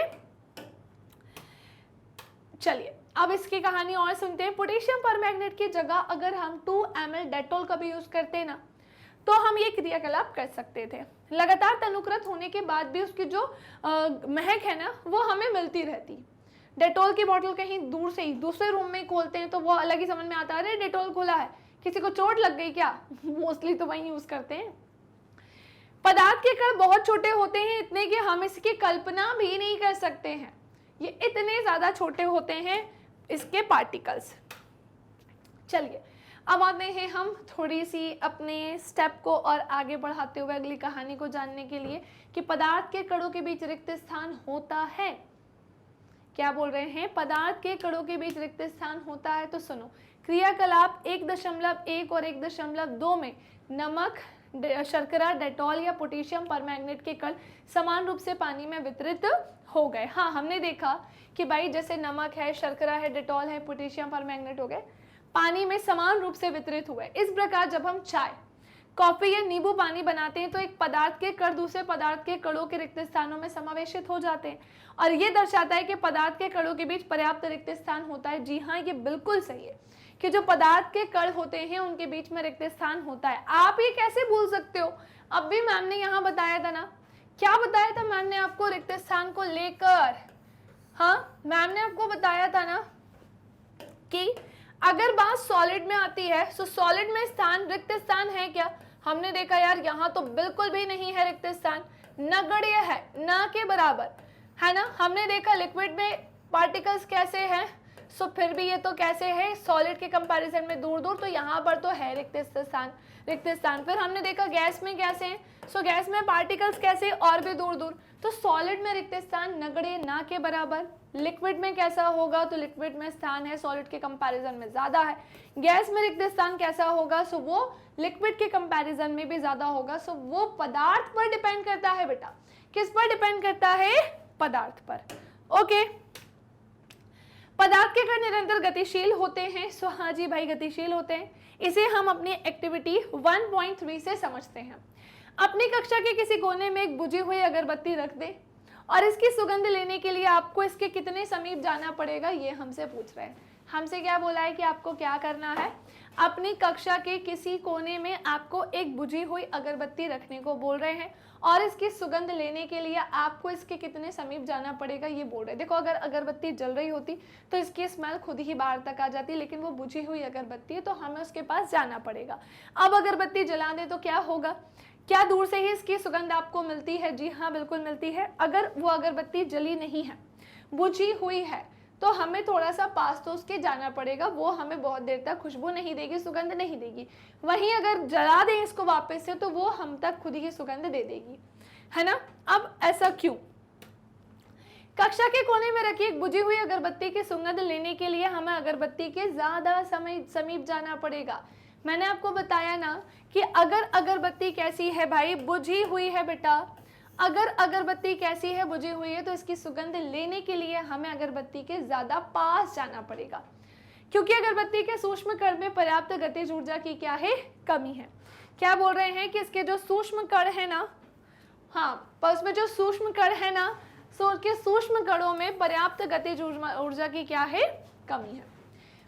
चलिए अब इसकी कहानी और सुनते हैं। पोटेशियम परमैंगनेट की जगह अगर हम 2 ml डेटॉल का भी यूज करते ना, तो हम ये क्रियाकलाप कर सकते थे। लगातार तनुकृत होने के बाद भी उसकी जो महक है ना, वो हमें मिलती रहती। डेटॉल की बोतल कहीं दूर से ही दूसरे रूम में खोलते हैं तो वो अलग ही समझ में आता है, अरे डेटॉल खुला है, किसी को चोट लग गई क्या? मोस्टली तो वही यूज करते हैं। पदार्थ के कण बहुत छोटे होते हैं, इतने कि हम इसकी कल्पना भी नहीं कर सकते हैं। ये इतने ज्यादा छोटे होते हैं इसके पार्टिकल्स। चलिए अब आते हैं हम थोड़ी सी अपने स्टेप को और आगे बढ़ाते हुए अगली कहानी को जानने के लिए कि पदार्थ के कणों के बीच रिक्त स्थान होता है। क्या बोल रहे हैं? पदार्थ के कणों के बीच रिक्त स्थान होता है। तो सुनो, क्रियाकलाप 1.1 और 1.2 में नमक, शर्करा, डेटॉल या पोटेशियम परमैंगनेट के कण समान रूप से पानी में वितरित हो गए। हाँ, हमने देखा कि भाई जैसे नमक है, शर्करा है, डेटॉल है, पोटेशियम परमैंगनेट हो गए, पानी में समान रूप से वितरित हुए। इस प्रकार जब हम चाय, कॉफी या नींबू पानी बनाते हैं तो एक पदार्थ के कण दूसरे पदार्थ के कणों के रिक्त स्थानों में समावेशित हो जाते हैं, और ये दर्शाता है कि पदार्थ के कणों के बीच पर्याप्त रिक्त स्थान होता है। जी हाँ, ये बिल्कुल सही है कि जो पदार्थ के कण होते हैं उनके बीच में रिक्त स्थान होता है। आप ये कैसे भूल सकते हो? अब भी मैम ने यहाँ बताया था ना, क्या बताया था मैम ने आपको रिक्त स्थान को लेकर? हाँ, मैम ने आपको बताया था ना कि अगर बात सॉलिड में आती है तो सॉलिड में स्थान, रिक्त स्थान है क्या? हमने देखा यार यहाँ तो बिल्कुल भी नहीं है रिक्त स्थान, नगण्य है, ना के बराबर है ना। हमने देखा लिक्विड में पार्टिकल्स कैसे हैं, सो फिर भी ये तो कैसे है, सॉलिड के कंपैरिजन में दूर दूर, तो यहाँ पर तो है रिक्त स्थान। फिर हमने देखा गैस में कैसे हैं, सो गैस में पार्टिकल्स कैसे, और भी दूर दूर। तो सॉलिड में रिक्त स्थान नगण्य, ना के बराबर। लिक्विड में कैसा होगा? तो लिक्विड में स्थान है सॉलिड के कंपैरिजन में ज्यादा है। गैस में रिक्त स्थान कैसा होगा? सो वो लिक्विड के कंपैरिजन में भी ज्यादा होगा। सो वो पदार्थ पर डिपेंड करता है बेटा। किस पर डिपेंड करता है? पदार्थ पर। ओके, पदार्थ के कण निरंतर गतिशील होते हैं। सो हाँ जी भाई, गतिशील होते हैं। इसे हम अपनी एक्टिविटी 1.3 से समझते हैं। अपनी कक्षा के किसी कोने में एक बुझी हुई अगरबत्ती रख दे और इसकी सुगंध लेने के लिए आपको इसके कितने समीप जाना पड़ेगा, ये हमसे पूछ रहे हैं। हमसे क्या बोला है कि आपको क्या करना है? अपनी कक्षा के किसी कोने में आपको एक बुझी हुई अगरबत्ती रखने को बोल रहे हैं और इसकी सुगंध लेने के लिए आपको इसके कितने समीप जाना पड़ेगा, ये बोल रहे हैं। देखो, अगर अगरबत्ती जल रही होती तो इसकी स्मेल खुद ही बाहर तक आ जाती, लेकिन वो बुझी हुई अगरबत्ती है तो हमें उसके पास जाना पड़ेगा। अब अगरबत्ती जला दे तो क्या होगा? क्या दूर से ही इसकी सुगंध आपको मिलती है? जी हाँ, बिल्कुल मिलती है। अगर वो अगरबत्ती जली नहीं है, बुझी हुई है, तो हमें थोड़ा सा पास तो उसके जाना पड़ेगा। वो हमें बहुत देर तक खुशबू नहीं देगी, सुगंध नहीं देगी। वहीं अगर जला दें इसको वापस से तो वो हम तक खुद ही सुगंध दे देगी, है ना। अब ऐसा क्यों? कक्षा के कोने में रखी एक बुझी हुई अगरबत्ती की सुगंध लेने के लिए हमें अगरबत्ती के ज्यादा समीप जाना पड़ेगा। मैंने आपको बताया ना कि अगर अगरबत्ती कैसी है भाई, बुझी हुई है बेटा। अगर अगरबत्ती कैसी है, बुझी हुई है, तो इसकी सुगंध लेने के लिए हमें अगरबत्ती के ज्यादा पास जाना पड़ेगा, क्योंकि अगरबत्ती के सूक्ष्म कण में पर्याप्त गतिज ऊर्जा की क्या है? कमी है। क्या बोल रहे हैं कि इसके जो सूक्ष्म कण है ना, हाँ, पर उसमें जो सूक्ष्म कण है ना, सो उसके सूक्ष्म कणों में पर्याप्त गतिज ऊर्जा की क्या है? कमी है।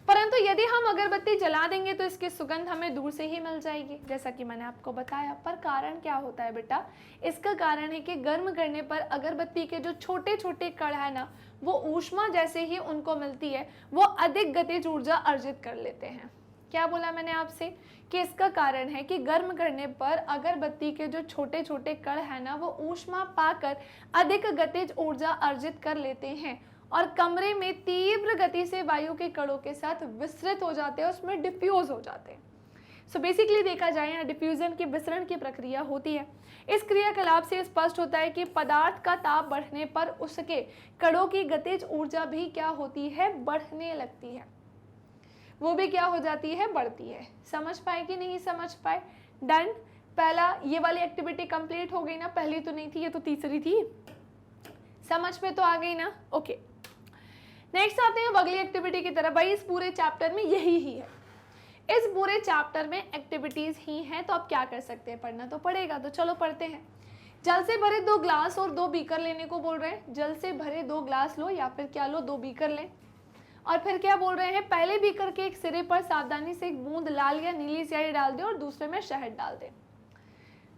परंतु यदि हम अगरबत्ती जला देंगे तो इसकी सुगंध हमें दूर से ही मिल जाएगी, जैसा कि मैंने आपको बताया। पर कारण क्या होता है बेटा? इसका कारण है कि गर्म करने पर अगरबत्ती के जो छोटे छोटे कण है ना, वो ऊष्मा जैसे ही उनको मिलती है वो अधिक गतिज ऊर्जा अर्जित कर लेते हैं। क्या बोला मैंने आपसे कि इसका कारण है कि गर्म करने पर अगरबत्ती के जो छोटे छोटे कण है ना, वो ऊष्मा पाकर अधिक गतिज ऊर्जा अर्जित कर लेते हैं और कमरे में तीव्र गति से वायु के कणों के साथ विस्तृत हो जाते हैं, उसमें डिफ्यूज हो जाते हैं। सो बेसिकली देखा जाए यहाँ डिफ्यूजन की विसरण की प्रक्रिया होती है। इस क्रियाकलाप से स्पष्ट होता है कि पदार्थ का ताप बढ़ने पर उसके कणों की गतिज ऊर्जा भी क्या होती है, बढ़ने लगती है। वो भी क्या हो जाती है, बढ़ती है। समझ पाए कि नहीं समझ पाए? डन। पहला ये वाली एक्टिविटी कंप्लीट हो गई ना, पहली तो नहीं थी, ये तो तीसरी थी। समझ में तो आ गई ना? ओके, नेक्स्ट आते हैं अगली एक्टिविटी की तरफ। भाई इस पूरे चैप्टर में यही ही है, इस पूरे चैप्टर में एक्टिविटीज ही हैं, तो आप क्या कर सकते हैं, पढ़ना तो पड़ेगा। तो चलो पढ़ते हैं। जल से भरे 2 ग्लास और 2 बीकर लेने को बोल रहे हैं। जल से भरे 2 ग्लास लो या फिर क्या लो, 2 बीकर लें। और फिर क्या बोल रहे हैं, पहले बीकर के एक सिरे पर सावधानी से 1 बूंद लाल या नीली स्याही डाल दें और दूसरे में शहद डाल दें।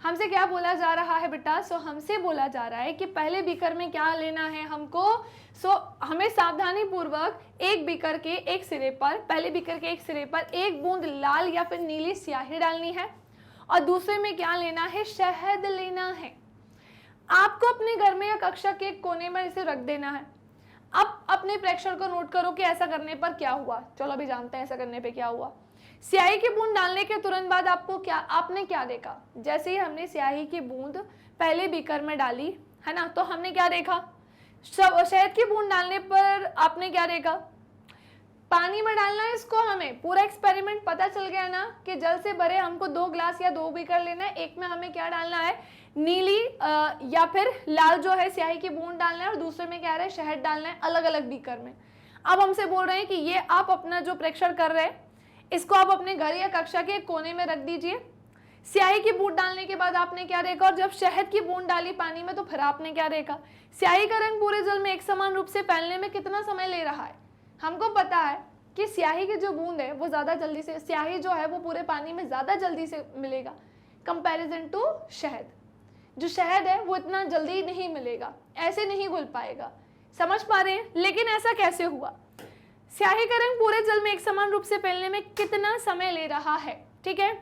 हमसे क्या बोला जा रहा है बेटा? हमसे बोला जा रहा है कि पहले बीकर में क्या लेना है हमको। हमें सावधानी पूर्वक एक बीकर के एक सिरे पर, पहले बीकर के एक सिरे पर 1 बूंद लाल या फिर नीली स्याही डालनी है और दूसरे में क्या लेना है, शहद लेना है। आपको अपने घर में या कक्षा के कोने में इसे रख देना है। अब अपने प्रेक्षण को नोट करो कि ऐसा करने पर क्या हुआ। चलो अभी जानते हैं ऐसा करने पे क्या हुआ। स्याही की बूंद डालने के तुरंत बाद आपने क्या देखा? जैसे ही हमने स्याही की बूंद पहले बीकर में डाली है ना, तो हमने क्या देखा? शहद की बूंद डालने पर आपने क्या देखा? पानी में डालना है इसको। हमें पूरा एक्सपेरिमेंट पता चल गया ना कि जल से भरे हमको 2 ग्लास या 2 बीकर लेना है। एक में हमें क्या डालना है, नीली या फिर लाल जो है स्याही की बूंद डालना है और दूसरे में क्या है, शहद डालना है, अलग अलग बीकर में। अब हमसे बोल रहे हैं कि ये आप अपना जो प्रेक्षण कर रहे हैं इसको आप अपने घर या कक्षा के कोने में रख दीजिए। स्याही की बूंद डालने के बाद आपने क्या देखा, और जब शहद की बूंद डाली पानी में तो फिर आपने क्या देखा? स्याही का रंग पूरे जल में एक समान रूप से फैलने में कितना समय ले रहा है? हमको पता है कि स्याही की जो बूंद है वो ज्यादा जल्दी से, स्याही जो है वो पूरे पानी में ज्यादा जल्दी से मिलेगा कंपैरिजन टू शहद। जो शहद है वो इतना जल्दी नहीं मिलेगा, ऐसे नहीं घुल पाएगा। समझ पा रहे हैं? लेकिन ऐसा कैसे हुआ? स्याही का रंग पूरे जल में एक समान रूप से फैलने में कितना समय ले रहा है? ठीक है,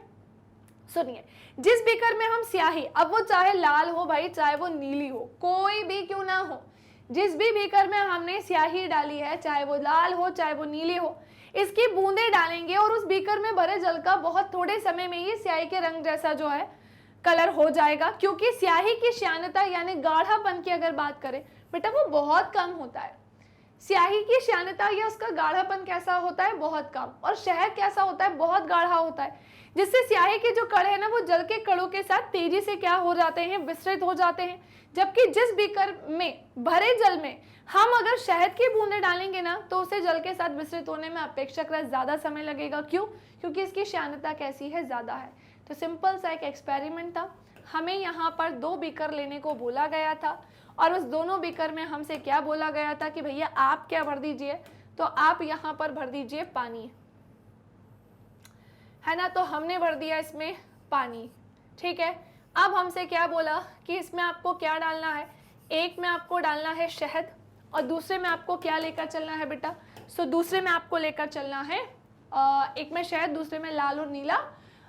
सुनिए। जिस बीकर में हम स्याही, अब वो चाहे लाल हो भाई, चाहे वो नीली हो, कोई भी क्यों ना हो, जिस भी बीकर में हमने स्याही डाली है, चाहे वो लाल हो चाहे वो नीली हो, इसकी बूंदें डालेंगे और उस बीकर में भरे जल का बहुत थोड़े समय में ही स्याही के रंग जैसा जो है कलर हो जाएगा। क्योंकि स्याही की श्यानता यानी गाढ़ापन की अगर बात करें बेटा, वो बहुत कम होता है। स्याही की श्यानता या उसका गाढ़ापन कैसा होता है, बहुत कम। और शहद कैसा होता है, बहुत गाढ़ा होता है, जिससे स्याही के जो कण है ना वो जल के कणों के साथ तेजी से क्या हो जाते हैं, विस्तृत हो जाते हैं। जबकि जिस बीकर में भरे जल में हम अगर शहद की बूंदें डालेंगे ना तो उसे जल के साथ विस्तृत होने में अपेक्षाकृत ज्यादा समय लगेगा। क्यों? क्योंकि इसकी श्यानता कैसी है, ज्यादा है। तो सिंपल सा एक एक्सपेरिमेंट था। हमें यहाँ पर 2 बीकर लेने को बोला गया था और उस दोनों बीकर में हमसे क्या बोला गया था कि भैया आप क्या भर दीजिए, तो आप यहाँ पर भर दीजिए पानी, है ना। तो हमने भर दिया इसमें पानी, ठीक है। अब हमसे क्या बोला कि इसमें आपको क्या डालना है, एक में आपको डालना है शहद और दूसरे में आपको क्या लेकर चलना है बेटा? दूसरे में आपको लेकर चलना है एक में शहद, दूसरे में लाल और नीला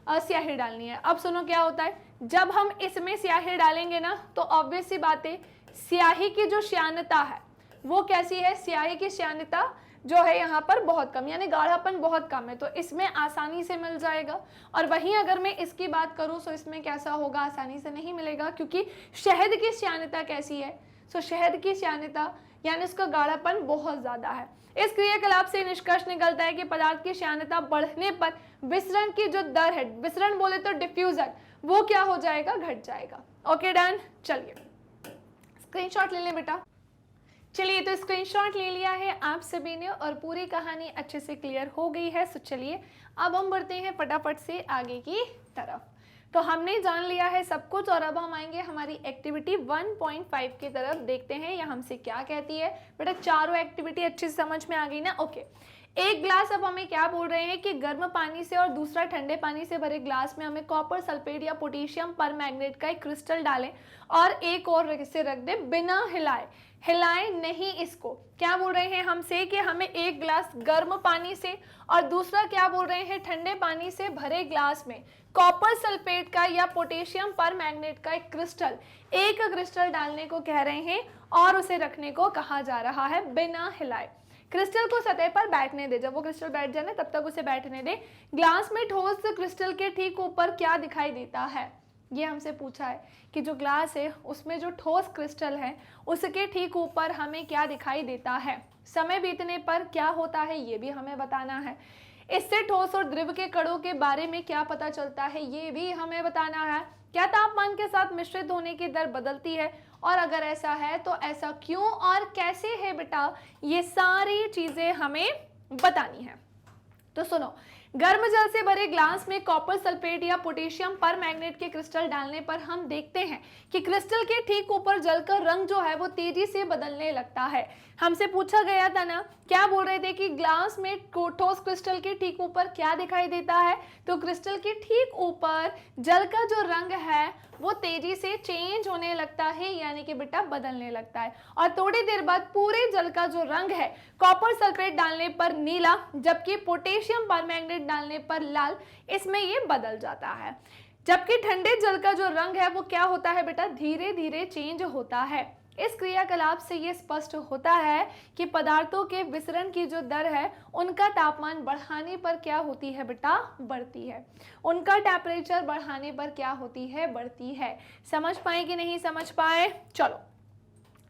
स्याही डालनी है। अब सुनो क्या होता है, जब हम इसमें स्याही डालेंगे ना तो ऑब्वियस सी बात है स्याही की जो श्यानता है वो कैसी है, स्याही की श्यानता जो है यहाँ पर बहुत कम, यानी गाढ़ापन बहुत कम है, तो इसमें आसानी से मिल जाएगा। और वहीं अगर मैं इसकी बात करूँ तो इसमें कैसा होगा, आसानी से नहीं मिलेगा, क्योंकि शहद की श्यानता कैसी है, शहद की श्यानता यानी उसका गाढ़ापन बहुत ज्यादा है। इस क्रियाकलाप से निष्कर्ष निकलता है कि पदार्थ की श्यानता बढ़ने पर विसरण की जो दर है, विसरण बोले तो डिफ्यूजन, वो क्या हो जाएगा, घट जाएगा। Okay done. चलिए स्क्रीनशॉट ले लें बेटा। चलिए तो स्क्रीनशॉट ले लिया है आप सभी ने और पूरी कहानी अच्छे से क्लियर हो गई है। सो चलिए अब हम बढ़ते हैं फटाफट से आगे की तरफ। तो हमने जान लिया है सब कुछ और अब हम आएंगे हमारी एक्टिविटी 1.5 की तरफ। देखते हैं यह हमसे क्या कहती है। बेटा चारों एक्टिविटी अच्छे से समझ में आ गई ना? ओके। एक ग्लास, अब हमें क्या बोल रहे हैं कि गर्म पानी से और दूसरा ठंडे पानी से भरे ग्लास में हमें कॉपर सल्फेट या पोटेशियम परमैंगनेट का एक क्रिस्टल डालें और एक और इसे रख दें बिना हिलाए। हिलाएं नहीं इसको। क्या बोल रहे हैं हमसे कि हमें एक ग्लास गर्म पानी से और दूसरा क्या बोल रहे हैं ठंडे पानी से भरे ग्लास में कॉपर सल्फेट का या पोटेशियम परमैंगनेट का एक क्रिस्टल डालने को कह रहे हैं और उसे रखने को कहा जा रहा है बिना हिलाए। क्रिस्टल को सतह पर बैठने दे, जब वो क्रिस्टल बैठ जाए ना तब तक उसे बैठने दे। ग्लास में ठोस क्रिस्टल के ठीक ऊपर क्या दिखाई देता है, ये हमसे पूछा है कि जो ग्लास है उसमें जो ठोस क्रिस्टल है उसके ठीक ऊपर हमें क्या दिखाई देता है। समय बीतने पर क्या होता है ये भी हमें बताना है। इससे ठोस और द्रव के कणों के बारे में क्या पता चलता है ये भी हमें बताना है। क्या तापमान के साथ मिश्रित होने की दर बदलती है और अगर ऐसा है तो ऐसा क्यों और कैसे है बेटा, ये सारी चीजें हमें बतानी है। तो सुनो, गर्म जल से भरे ग्लास में कॉपर सल्फेट या पोटेशियम परमैंगनेट के क्रिस्टल डालने पर हम देखते हैं कि क्रिस्टल के ठीक ऊपर जल का रंग जो है वो तेजी से बदलने लगता है। हमसे पूछा गया था ना, क्या बोल रहे थे कि ग्लास में ठोस क्रिस्टल के ठीक ऊपर क्या दिखाई देता है, तो क्रिस्टल के ठीक ऊपर जल का जो रंग है वो तेजी से चेंज होने लगता है, यानी कि बेटा बदलने लगता है। और थोड़ी देर बाद पूरे जल का जो रंग है कॉपर सल्फेट डालने पर नीला, जबकि पोटेशियम परमैंगनेट डालने पर लाल, इसमें ये बदल जाता है। जबकि ठंडे जल का जो रंग है वो क्या होता है बेटा, धीरे धीरे चेंज होता है। इस क्रियाकलाप से ये स्पष्ट होता है कि पदार्थों के विसरण की जो दर है उनका तापमान बढ़ाने पर क्या होती है बेटा, बढ़ती है। उनका टेम्परेचर बढ़ाने पर क्या होती है, बढ़ती है। समझ पाए कि नहीं समझ पाए? चलो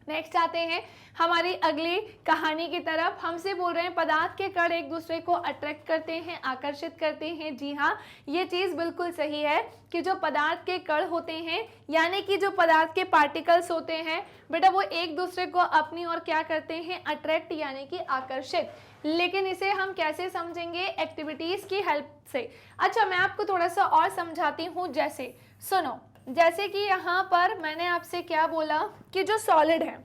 नेक्स्ट आते हैं हमारी अगली कहानी की तरफ। हमसे बोल रहे हैं पदार्थ के कण एक दूसरे को अट्रैक्ट करते हैं, आकर्षित करते हैं। जी हाँ, ये चीज़ बिल्कुल सही है कि जो पदार्थ के कण होते हैं यानी कि जो पदार्थ के पार्टिकल्स होते हैं बेटा वो एक दूसरे को अपनी ओर क्या करते हैं, अट्रैक्ट यानी कि आकर्षित। लेकिन इसे हम कैसे समझेंगे, एक्टिविटीज़ की हेल्प से। अच्छा मैं आपको थोड़ा सा और समझाती हूँ। जैसे सुनो, जैसे कि यहाँ पर मैंने आपसे क्या बोला कि जो सॉलिड है,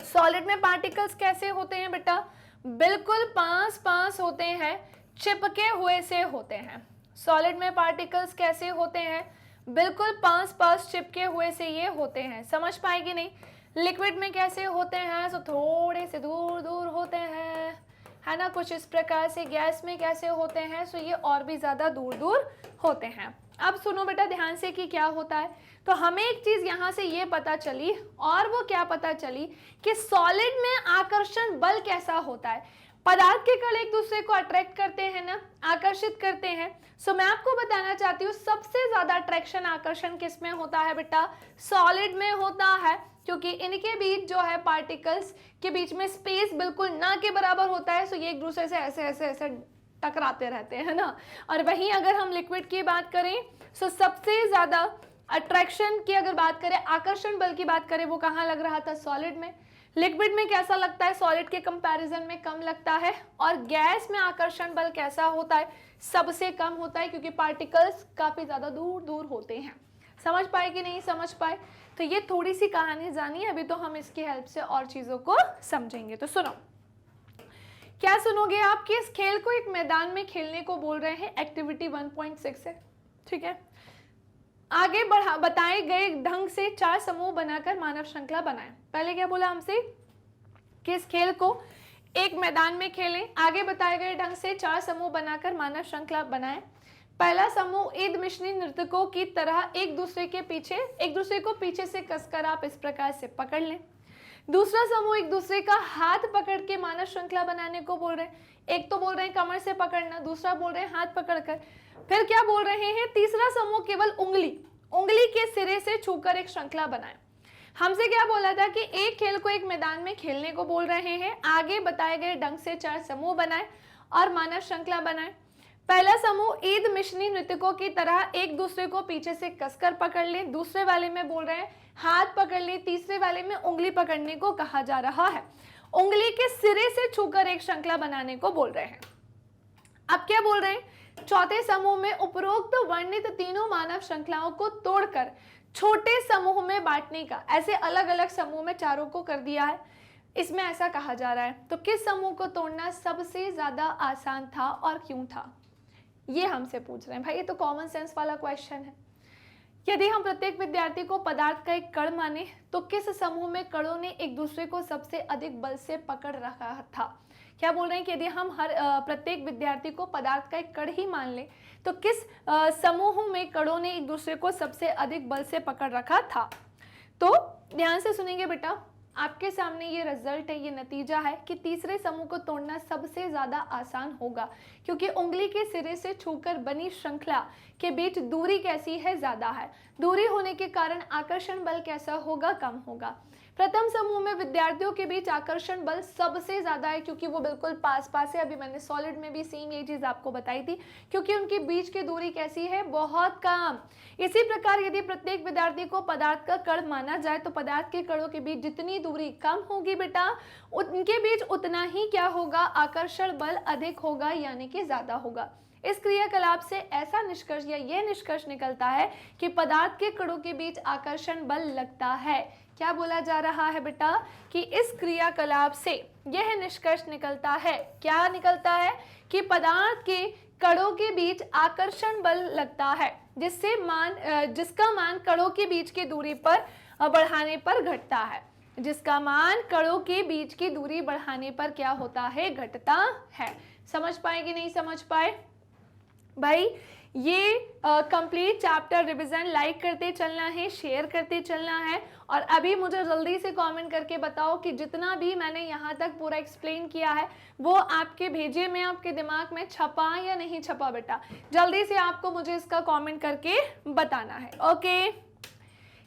सॉलिड में पार्टिकल्स कैसे होते हैं बेटा, बिल्कुल पास पास होते हैं, चिपके हुए से होते हैं। सॉलिड में पार्टिकल्स कैसे होते हैं, बिल्कुल पास पास चिपके हुए से ये होते हैं। समझ पाएगी नहीं? लिक्विड में कैसे होते हैं, तो थोड़े से दूर दूर होते हैं, है ना, कुछ इस प्रकार से। गैस में कैसे होते हैं, तो ये और भी ज्यादा दूर दूर होते हैं। अब सुनो बेटा ध्यान से कि क्या होता है। तो हमें एक चीज यहाँ से ये पता चली, और वो क्या पता चली कि सॉलिड में आकर्षण बल कैसा होता है। पदार्थ के कण एक दूसरे को अट्रैक्ट करते हैं ना, आकर्षित करते हैं। सो मैं आपको बताना चाहती हूँ सबसे ज्यादा अट्रैक्शन आकर्षण किस में होता है बेटा, सॉलिड में होता है, क्योंकि इनके बीच जो है पार्टिकल्स के बीच में स्पेस बिल्कुल ना के बराबर होता है। सो ये एक दूसरे से ऐसे ऐसे ऐसे टकराते रहते हैं ना। और वहीं अगर हम लिक्विड की बात करें, सो सबसे ज्यादा अट्रैक्शन की अगर बात करें, आकर्षण बल की बात करें, वो कहाँ लग रहा था, सॉलिड में। लिक्विड में कैसा लगता है, सॉलिड के कंपैरिजन में कम लगता है। और गैस में आकर्षण बल कैसा होता है, सबसे कम होता है, क्योंकि पार्टिकल्स काफी ज्यादा दूर दूर होते हैं। समझ पाए कि नहीं समझ पाए? तो ये थोड़ी सी कहानी जानिए, अभी तो हम इसकी हेल्प से और चीजों को समझेंगे। तो सुनो, क्या सुनोगे आप कि इस खेल को एक मैदान में खेलने को बोल रहे हैं, एक्टिविटी 1.6 है, ठीक है। आगे बताए गए ढंग से 4 समूह बनाकर मानव श्रृंखला बनाएं। पहले क्या बोला हमसे कि इस खेल को एक मैदान में खेलें, आगे बताए गए ढंग से 4 समूह बनाकर मानव श्रृंखला बनाएं। पहला समूह ईद मिशनी नर्तकों की तरह एक दूसरे को पीछे से कसकर आप इस प्रकार से पकड़ लें। दूसरा समूह एक दूसरे का हाथ पकड़ के मानव श्रृंखला बनाने को बोल रहे हैं। एक तो बोल रहे हैं कमर से पकड़ना, दूसरा बोल रहे हैं हाथ पकड़कर। फिर क्या बोल रहे हैं, तीसरा समूह केवल उंगली के सिरे से छूकर एक श्रृंखला बनाए। हमसे क्या बोला था कि एक खेल को एक मैदान में खेलने को बोल रहे हैं, आगे बताए गए ढंग से 4 समूह बनाए और मानव श्रृंखला बनाए। पहला समूह ईद मिशनी नृत्यकों की तरह एक दूसरे को पीछे से कसकर पकड़ ले, दूसरे वाले में बोल रहे हैं हाथ पकड़ ले, तीसरे वाले में उंगली पकड़ने को कहा जा रहा है। उंगली के सिरे से छूकर एक श्रृंखला बनाने को बोल रहे हैं। अब क्या बोल रहे हैं, चौथे समूह में उपरोक्त वर्णित तीनों मानव श्रृंखलाओं को तोड़कर छोटे समूह में बांटने का, ऐसे अलग अलग समूह में चारों को कर दिया है। इसमें ऐसा कहा जा रहा है, तो किस समूह को तोड़ना सबसे ज्यादा आसान था और क्यों था, ये हमसे पूछ रहे हैं। भाई ये तो कॉमन सेंस वाला क्वेश्चन है। यदि हम प्रत्येक विद्यार्थी को पदार्थ का एक कण माने तो किस समूह में कणों ने एक दूसरे को सबसे अधिक बल से पकड़ रखा था। क्या बोल रहे हैं कि यदि हम प्रत्येक विद्यार्थी को पदार्थ का एक कण ही मान लें तो किस समूह में कणों ने एक दूसरे को सबसे अधिक बल से पकड़ रखा था। तो ध्यान से सुनेंगे बेटा, आपके सामने ये रिजल्ट है, ये नतीजा है कि तीसरे समूह को तोड़ना सबसे ज्यादा आसान होगा, क्योंकि उंगली के सिरे से छूकर बनी श्रृंखला के बीच दूरी कैसी है, ज्यादा है। दूरी होने के कारण आकर्षण बल कैसा होगा, कम होगा। प्रथम समूह में विद्यार्थियों के बीच आकर्षण बल सबसे ज्यादा है, क्योंकि वो बिल्कुल पास पास है। अभी मैंने सॉलिड में भी सेम ये चीज आपको बताई थी, क्योंकि उनके बीच की दूरी कैसी है, बहुत कम। इसी प्रकार यदि प्रत्येक विद्यार्थी को पदार्थ का कण माना जाए तो पदार्थ के कणों के बीच जितनी दूरी कम होगी बेटा, उनके बीच उतना ही क्या होगा, आकर्षण बल अधिक होगा, यानी कि ज्यादा होगा। इस क्रियाकलाप से ऐसा निष्कर्ष या यह निष्कर्ष निकलता है कि पदार्थ के कणों के बीच आकर्षण बल लगता है। क्या बोला जा रहा है बेटा, कि इस क्रियाकलाप से यह निष्कर्ष निकलता है, क्या निकलता है, कि पदार्थ के कणों के बीच आकर्षण बल लगता है, जिसका मान कणों के बीच की दूरी पर बढ़ाने पर घटता है। जिसका मान कणों के बीच की दूरी बढ़ाने पर क्या होता है, घटता है। समझ पाए कि नहीं समझ पाए भाई। ये कंप्लीट चैप्टर रिवीजन लाइक करते चलना है, शेयर करते चलना है, और अभी मुझे जल्दी से कमेंट करके बताओ कि जितना भी मैंने यहाँ तक पूरा एक्सप्लेन किया है वो आपके भेजे में, आपके दिमाग में छपा या नहीं छपा बेटा। जल्दी से आपको मुझे इसका कमेंट करके बताना है। ओके,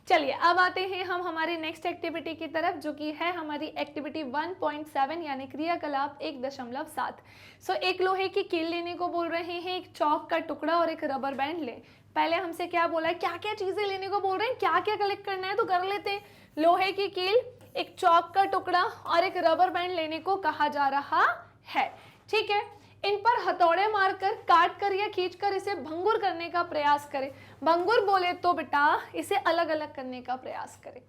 चलिए अब आते हैं हम हमारी नेक्स्ट एक्टिविटी की तरफ, जो कि है हमारी एक्टिविटी 1.7 यानी क्रियाकलाप 1.7। सो एक लोहे की कील लेने को बोल रहे हैं, एक चौक का टुकड़ा और एक रबर बैंड ले। पहले हमसे क्या बोला है, क्या क्या चीजें लेने को बोल रहे हैं, क्या क्या कलेक्ट करना है, तो कर लेते हैं। लोहे की कील, एक चौक का टुकड़ा और एक रबर बैंड लेने को कहा जा रहा है। ठीक है, इन पर हथौड़े मारकर, काट कर या खींचकर इसे भंगुर करने का प्रयास करें। भंगुर बोले तो बेटा इसे अलग अलग करने का प्रयास करें।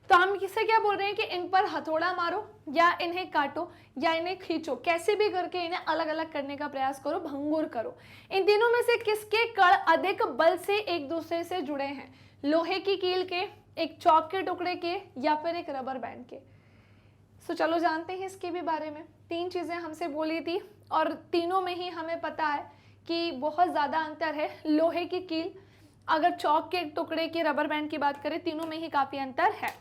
तो हम किससे क्या बोल रहे हैं कि इन पर हथौड़ा मारो या इन्हें काटो या इन्हें खींचो, कैसे भी करके इन्हें अलग अलग करने का प्रयास करो, भंगुर करो। इन तीनों में से किसके कण अधिक बल से एक दूसरे से जुड़े हैं, लोहे की कील के, एक चौक के टुकड़े के, या फिर एक रबर बैंड के। सो चलो जानते हैं इसके भी बारे में। तीन चीजें हमसे बोली थी और तीनों में ही हमें पता है कि बहुत ज्यादा अंतर है। लोहे की कील, अगर चौक के टुकड़े की, रबर बैंड की बात करें, तीनों में ही काफी अंतर है।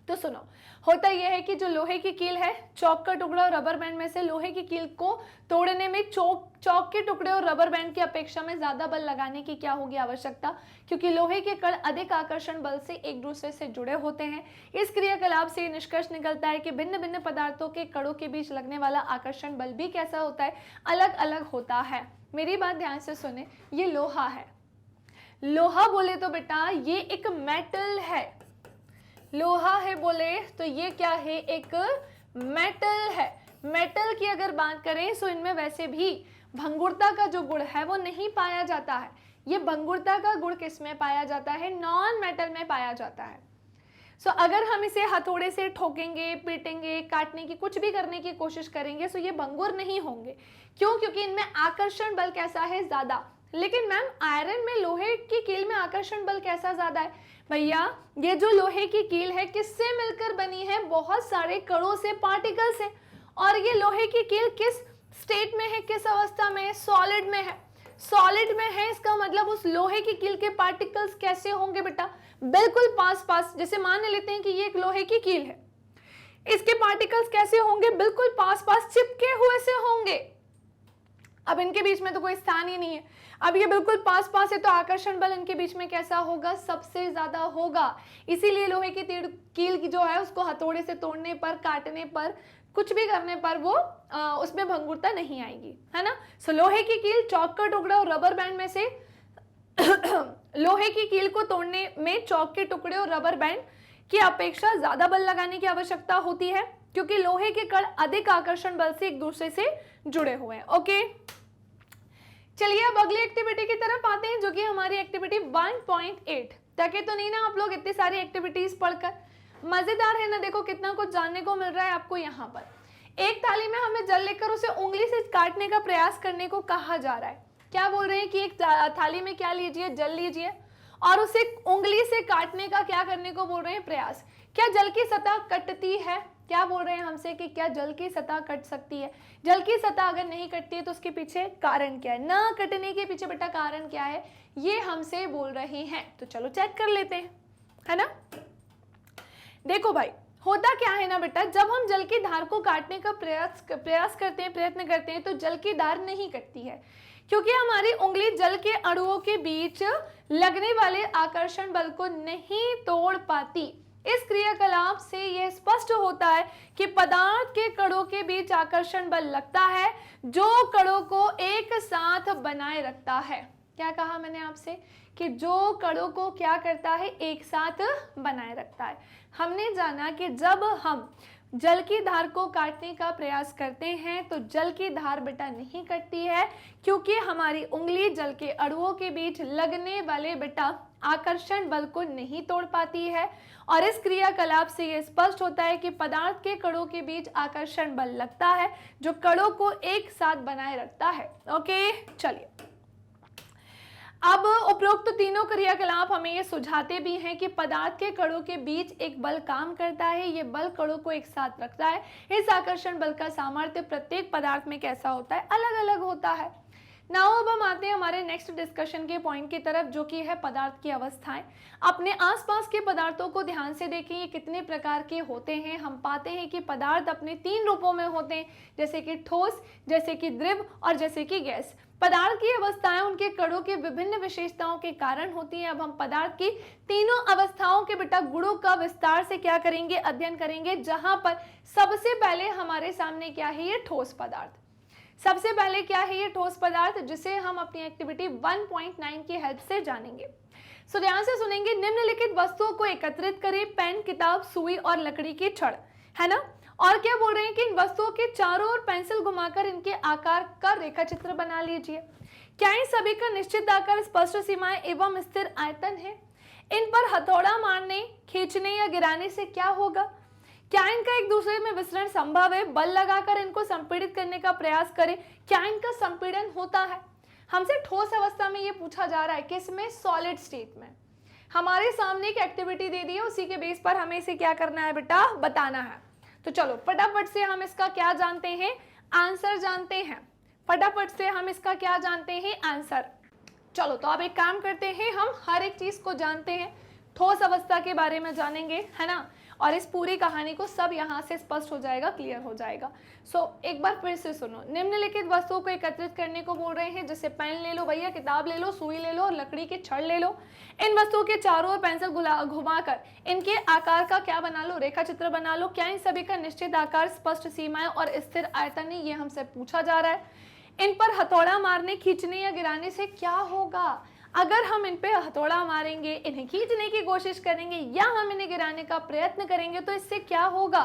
तो सुनो, होता यह है कि जो लोहे की कील है, चौक का टुकड़ा और रबर बैंड में से लोहे की कील को तोड़ने में चौक के टुकड़े और रबर बैंड की अपेक्षा में ज्यादा बल लगाने की क्या होगी, आवश्यकता, क्योंकि लोहे के कण अधिक आकर्षण बल से एक दूसरे से जुड़े होते हैं। इस क्रियाकलाप से निष्कर्ष निकलता है कि भिन्न भिन्न पदार्थों के कणों के बीच लगने वाला आकर्षण बल भी कैसा होता है, अलग अलग होता है। मेरी बात ध्यान से सुने, ये लोहा है। लोहा बोले तो बेटा ये एक मेटल है। लोहा है बोले तो ये क्या है, एक मेटल है। मेटल की अगर बात करें तो इनमें वैसे भी भंगुरता का जो गुण है वो नहीं पाया जाता है। ये भंगुरता का गुण किस में पाया जाता है, नॉन मेटल में पाया जाता है। सो अगर हम इसे हथौड़े से ठोकेंगे, पीटेंगे, काटने की, कुछ भी करने की कोशिश करेंगे तो ये भंगुर नहीं होंगे। क्यों, क्योंकि इनमें आकर्षण बल कैसा है, ज्यादा। लेकिन मैम आयरन में, लोहे की कील में आकर्षण बल कैसा ज्यादा है, भैया ये जो लोहे की कील है किससे मिलकर बनी है, बहुत सारे कणों से, पार्टिकल से। और ये लोहे की कील किस स्टेट में है, किस अवस्था में है, सॉलिड में है। सॉलिड में है, इसका मतलब उस लोहे की कील के पार्टिकल्स कैसे होंगे बेटा, बिल्कुल पास पास। जैसे मान लेते हैं कि ये एक लोहे की कील है, इसके पार्टिकल्स कैसे होंगे, बिल्कुल पास पास चिपके हुए से होंगे। अब इनके बीच में तो कोई स्थान ही नहीं है, अब ये बिल्कुल पास पास है, तो आकर्षण बल इनके बीच में कैसा होगा, सबसे ज्यादा होगा। इसीलिए लोहे की कील की जो है उसको हथौड़े से तोड़ने पर, काटने पर, कुछ भी करने पर वो उसमें भंगुरता नहीं आएगी, है ना। सो लोहे की कील, चौक का टुकड़ा और रबर बैंड में से लोहे की कील को तोड़ने में चौक के टुकड़े और रबर बैंड की अपेक्षा ज्यादा बल लगाने की आवश्यकता होती है, क्योंकि लोहे के कण अधिक आकर्षण बल से एक दूसरे से जुड़े हुए हैं। ओके, चलिए अब अगली एक्टिविटी की तरफ आते हैं, जो कि हमारी एक्टिविटी 1.8। ताकि तो नहीं ना आप लोग इतनी सारी एक्टिविटीज पढ़कर, मजेदार है ना। देखो कितना कुछ जानने को मिल रहा है आपको। यहाँ पर एक थाली में हमें जल लेकर उसे उंगली से काटने का प्रयास करने को कहा जा रहा है। क्या बोल रहे हैं कि एक थाली में क्या लीजिए, जल लीजिए, और उसे उंगली से काटने का क्या करने को बोल रहे हैं, प्रयास। क्या जल की सतह कटती है, क्या बोल रहे हैं हमसे कि क्या जल की सतह कट सकती है। जल की सतह अगर नहीं कटती है तो उसके पीछे कारण क्या है, ना कटने के पीछे बेटा कारण क्या है, ये हमसे बोल रहे हैं। तो चलो चेक कर लेते हैं, है ना। देखो भाई होता क्या है ना बेटा, जब हम जल की धार को काटने का प्रयास करते हैं, प्रयत्न करते हैं, तो जल की धार नहीं कटती है, क्योंकि हमारी उंगली जल के अणुओं के बीच लगने वाले आकर्षण बल को नहीं तोड़ पाती। इस क्रियाकलाप से यह स्पष्ट होता है कि पदार्थ के कणों के बीच आकर्षण बल लगता है, जो कणों को एक साथ बनाए रखता है। क्या कहा मैंने आपसे कि जो कणों को क्या करता है, एक साथ बनाए रखता है। हमने जाना कि जब हम जल की धार को काटने का प्रयास करते हैं तो जल की धार बेटा नहीं कटती है, क्योंकि हमारी उंगली जल के अणुओं के बीच लगने वाले बेटा आकर्षण बल को नहीं तोड़ पाती है। और इस क्रियाकलाप से यह स्पष्ट होता है कि पदार्थ के कणों के बीच आकर्षण बल लगता है, जो कणों को एक साथ बनाए रखता है। ओके, चलिए अब उपरोक्त तीनों क्रियाकलाप हमें ये सुझाते भी हैं कि पदार्थ के कणों के बीच एक बल काम करता है, ये बल कणों को एक साथ रखता है। इस आकर्षण बल का सामर्थ्य प्रत्येक पदार्थ में कैसा होता है, अलग अलग होता है। नाउ अब हम आते हैं हमारे नेक्स्ट डिस्कशन के पॉइंट की तरफ, जो कि है पदार्थ की अवस्थाएं। अपने आसपास के पदार्थों को ध्यान से देखें, ये कितने प्रकार के होते हैं। हम पाते हैं कि पदार्थ अपने 3 रूपों में होते हैं, जैसे कि ठोस, जैसे कि द्रव और जैसे कि गैस। पदार्थ की अवस्थाएं उनके कणों की विभिन्न विशेषताओं के कारण होती हैं। अब हम पदार्थ की तीनों अवस्थाओं के बेटा गुणों का विस्तार से क्या करेंगे, अध्ययन करेंगे, जहां पर सबसे पहले हमारे सामने क्या है, ये ठोस पदार्थ। सबसे पहले क्या है ये ठोस पदार्थ, जिसे हम अपनी एक्टिविटी 1.9 की हेल्प से जानेंगे। सो ध्यान से सुनेंगे। निम्नलिखित वस्तुओं को एकत्रित करें, पेन, किताब, सुई और लकड़ी की छड़, है ना। और क्या बोल रहे हैं कि इन वस्तुओं के चारों ओर पेंसिल घुमाकर इनके आकार का रेखा चित्र बना लीजिए। क्या इन सभी का निश्चित आकार, स्पष्ट सीमाएं एवं स्थिर आयतन है। इन पर हथौड़ा मारने, खींचने या गिराने से क्या होगा। क्या इनका एक दूसरे में विसरण संभव है। बल लगाकर इनको संपीड़ित करने का प्रयास करें, क्या इनका संपीड़न होता है। हमसे ठोस अवस्था में ये पूछा जा रहा है, किसमें, सॉलिड स्टेट में। हमारे सामने एक एक्टिविटी दे दी है, उसी के बेस पर हमें इसे क्या करना है बेटा, बताना है। तो चलो फटाफट से हम इसका क्या जानते हैं, आंसर जानते हैं। फटाफट से हम इसका क्या जानते हैं, आंसर। चलो तो अब एक काम करते हैं, हम हर एक चीज को जानते हैं, ठोस अवस्था के बारे में जानेंगे, है ना। और इस पूरी कहानी को सब यहाँ से स्पष्ट हो जाएगा, क्लियर हो जाएगा। एक बार फिर से सुनो। निम्नलिखित वस्तुओं को एकत्रित करने को बोल रहे हैं, जैसे पेन ले लो भैया, किताब ले लो, सुई ले लो और लकड़ी की छड़ ले लो। इन वस्तुओं के चारों ओर पेंसिल घुमाकर इनके आकार का क्या बना लो, रेखा चित्र बना लो। क्या इन सभी का निश्चित आकार, स्पष्ट सीमाएं और स्थिर आयतन है, ये हमसे पूछा जा रहा है। इन पर हथौड़ा मारने, खींचने या गिराने से क्या होगा। अगर हम इन पे हथौड़ा मारेंगे, इन्हें खींचने की कोशिश करेंगे या हम इन्हें गिराने का प्रयत्न करेंगे तो इससे क्या होगा।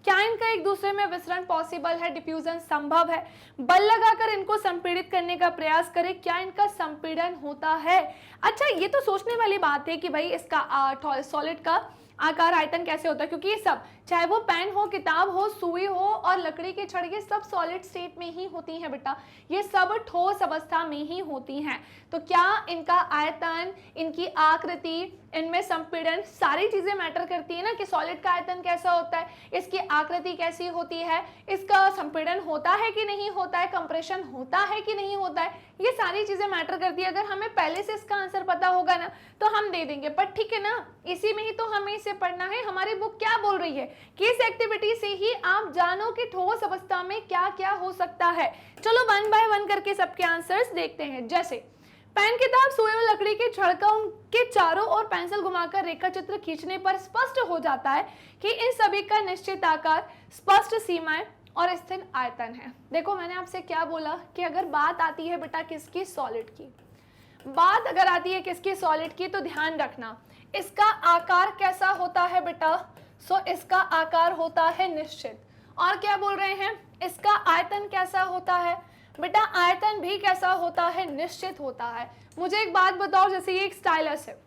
क्या इनका एक दूसरे में विसरण पॉसिबल है, डिफ्यूजन संभव है। बल लगाकर इनको संपीड़ित करने का प्रयास करें, क्या इनका संपीड़न होता है। अच्छा, ये तो सोचने वाली बात है कि भाई इसका सॉलिड का आकार, आयतन कैसे होता है, क्योंकि ये सब, चाहे वो पेन हो, किताब हो, सुई हो और लकड़ी के छड़, ये सब सॉलिड स्टेट में ही होती हैं बेटा, ये सब ठोस अवस्था में ही होती हैं। तो क्या इनका आयतन, इनकी आकृति, इनमें संपीड़न, सारी चीजें मैटर करती है ना, कि सॉलिड का आयतन कैसा होता है, इसकी आकृति कैसी होती है, इसका संपीड़न होता है कि नहीं होता है, कंप्रेशन होता है कि नहीं होता है, ये सारी चीजें मैटर करती है। अगर हमें पहले से इसका आंसर पता होगा ना तो हम दे देंगे, पर ठीक है ना, इसी में ही तो हमें इसे पढ़ना है। हमारी बुक क्या बोल रही है कि इस एक्टिविटी से ही आप जानो कि ठोस अवस्था में क्या क्या हो सकता है। चलो 1 बाय 1 करके सबके आंसर्स देखते हैं। जैसे पेन, किताब, सुई और लकड़ी के छड़ का उनके चारों ओर पेंसिल घुमाकर रेखा चित्र खींचने पर स्पष्ट हो जाता है कि इन सभी का निश्चित आकार, स्पष्ट सीमाएं और स्थिर आयतन है। देखो मैंने आपसे क्या बोला कि अगर बात आती है बेटा किसकी, सॉलिड की, बात अगर आती है किसकी, सॉलिड की, तो ध्यान रखना इसका आकार कैसा होता है बेटा। इसका आकार होता है निश्चित। और क्या बोल रहे हैं, इसका आयतन कैसा होता है बेटा, आयतन भी कैसा होता है, निश्चित होता है। मुझे एक बात बताओ, जैसे ये एक स्टाइलस है,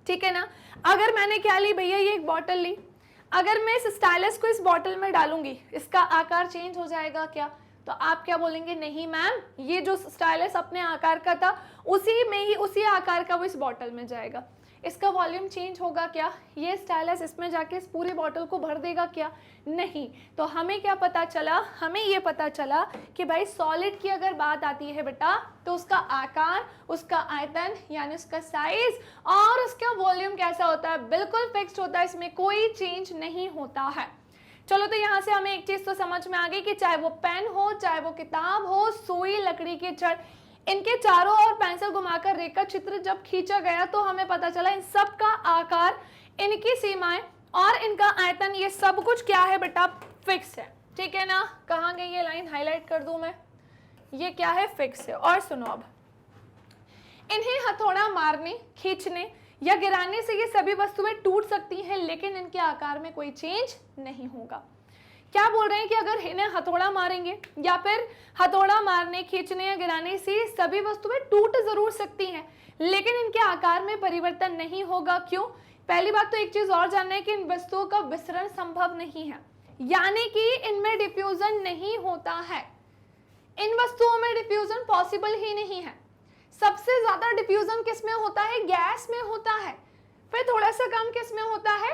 ठीक है ना, अगर मैंने क्या ली भैया, ये एक बॉटल ली, अगर मैं इस स्टाइलस को इस बॉटल में डालूंगी, इसका आकार चेंज हो जाएगा क्या, तो आप क्या बोलेंगे, नहीं मैम ये जो स्टाइलस अपने आकार का था उसी में ही, उसी आकार का वो इस बॉटल में जाएगा। इसका वॉल्यूम चेंज होगा क्या, ये स्टाइलस इसमें जाके इस पूरी बॉटल को भर देगा क्या, नहीं। तो हमें क्या पता चला, हमें ये पता चला कि भाई सॉलिड की अगर बात आती है बेटा तो उसका आकार, उसका आयतन यानी उसका साइज और उसका वॉल्यूम कैसा होता है, बिल्कुल फिक्स्ड होता है, इसमें कोई चेंज नहीं होता है। चलो तो यहाँ से हमें एक चीज तो समझ में आ गई कि चाहे वो पेन हो, चाहे वो किताब हो, सुई, लकड़ी की छड़, इनके चारों ओर पेंसिल घुमाकर रेखा चित्र जब खींचा गया तो हमें पता चला इन सब का आकार, इनकी सीमाएं और इनका आयतन, ये सब कुछ क्या है बेटा, फिक्स है। ठीक है ना, कहाँ गई ये लाइन, हाईलाइट कर दूं मैं, ये क्या है, फिक्स है। और सुनो अब, इन्हें हथौड़ा मारने, खींचने या गिराने से ये सभी वस्तुएं टूट सकती हैं लेकिन इनके आकार में कोई चेंज नहीं होगा। क्या बोल रहे हैं कि अगर इन्हें हथौड़ा मारेंगे या फिर हथौड़ा मारने, खींचने या गिराने से सभी वस्तुएं टूट जरूर सकती हैं लेकिन इनके आकार में परिवर्तन नहीं होगा। क्यों? पहली बात तो एक चीज और जानना है कि इन वस्तुओं का विसरण संभव नहीं है, यानी कि इनमें डिफ्यूजन नहीं होता है। इन वस्तुओं में डिफ्यूजन पॉसिबल ही नहीं है। सबसे ज्यादा डिफ्यूजन किस में होता है, गैस में होता है, फिर थोड़ा सा कम किस में होता है,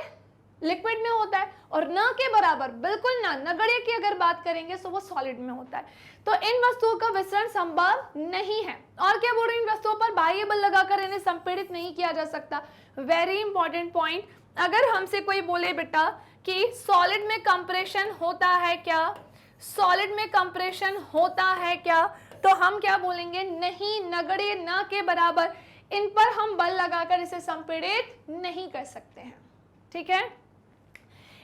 लिक्विड में होता है, और न के बराबर, बिल्कुल ना, नगण्य की अगर बात करेंगे तो वो सॉलिड में होता है। तो इन वस्तुओं का विसरण संभव नहीं है। और क्या बोल रहे हैं, इन वस्तुओं पर बाह्य बल लगाकर इन्हें संपीड़ित नहीं किया जा सकता। Very important point. अगर हमसे कोई बोले बेटा कि सॉलिड में कंप्रेशन होता है क्या, सॉलिड में कंप्रेशन होता है क्या, तो हम क्या बोलेंगे, नहीं, नगण्य, न के बराबर, इन पर हम बल लगाकर इसे संपीड़ित नहीं कर सकते हैं। ठीक है,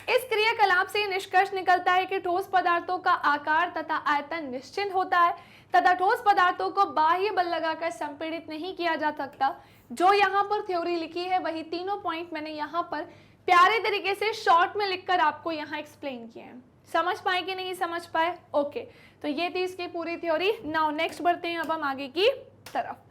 इस क्रियाकलाप से निष्कर्ष निकलता है कि ठोस पदार्थों का आकार तथा आयतन निश्चित होता है तथा ठोस पदार्थों को बाह्य बल लगाकर संपीड़ित नहीं किया जा सकता। जो यहाँ पर थ्योरी लिखी है वही तीनों पॉइंट मैंने यहाँ पर प्यारे तरीके से शॉर्ट में लिखकर आपको यहाँ एक्सप्लेन किए हैं। समझ पाए कि नहीं समझ पाए? ओके, तो ये थी इसकी पूरी थ्योरी। नाउ नेक्स्ट बढ़ते हैं अब हम आगे की तरफ।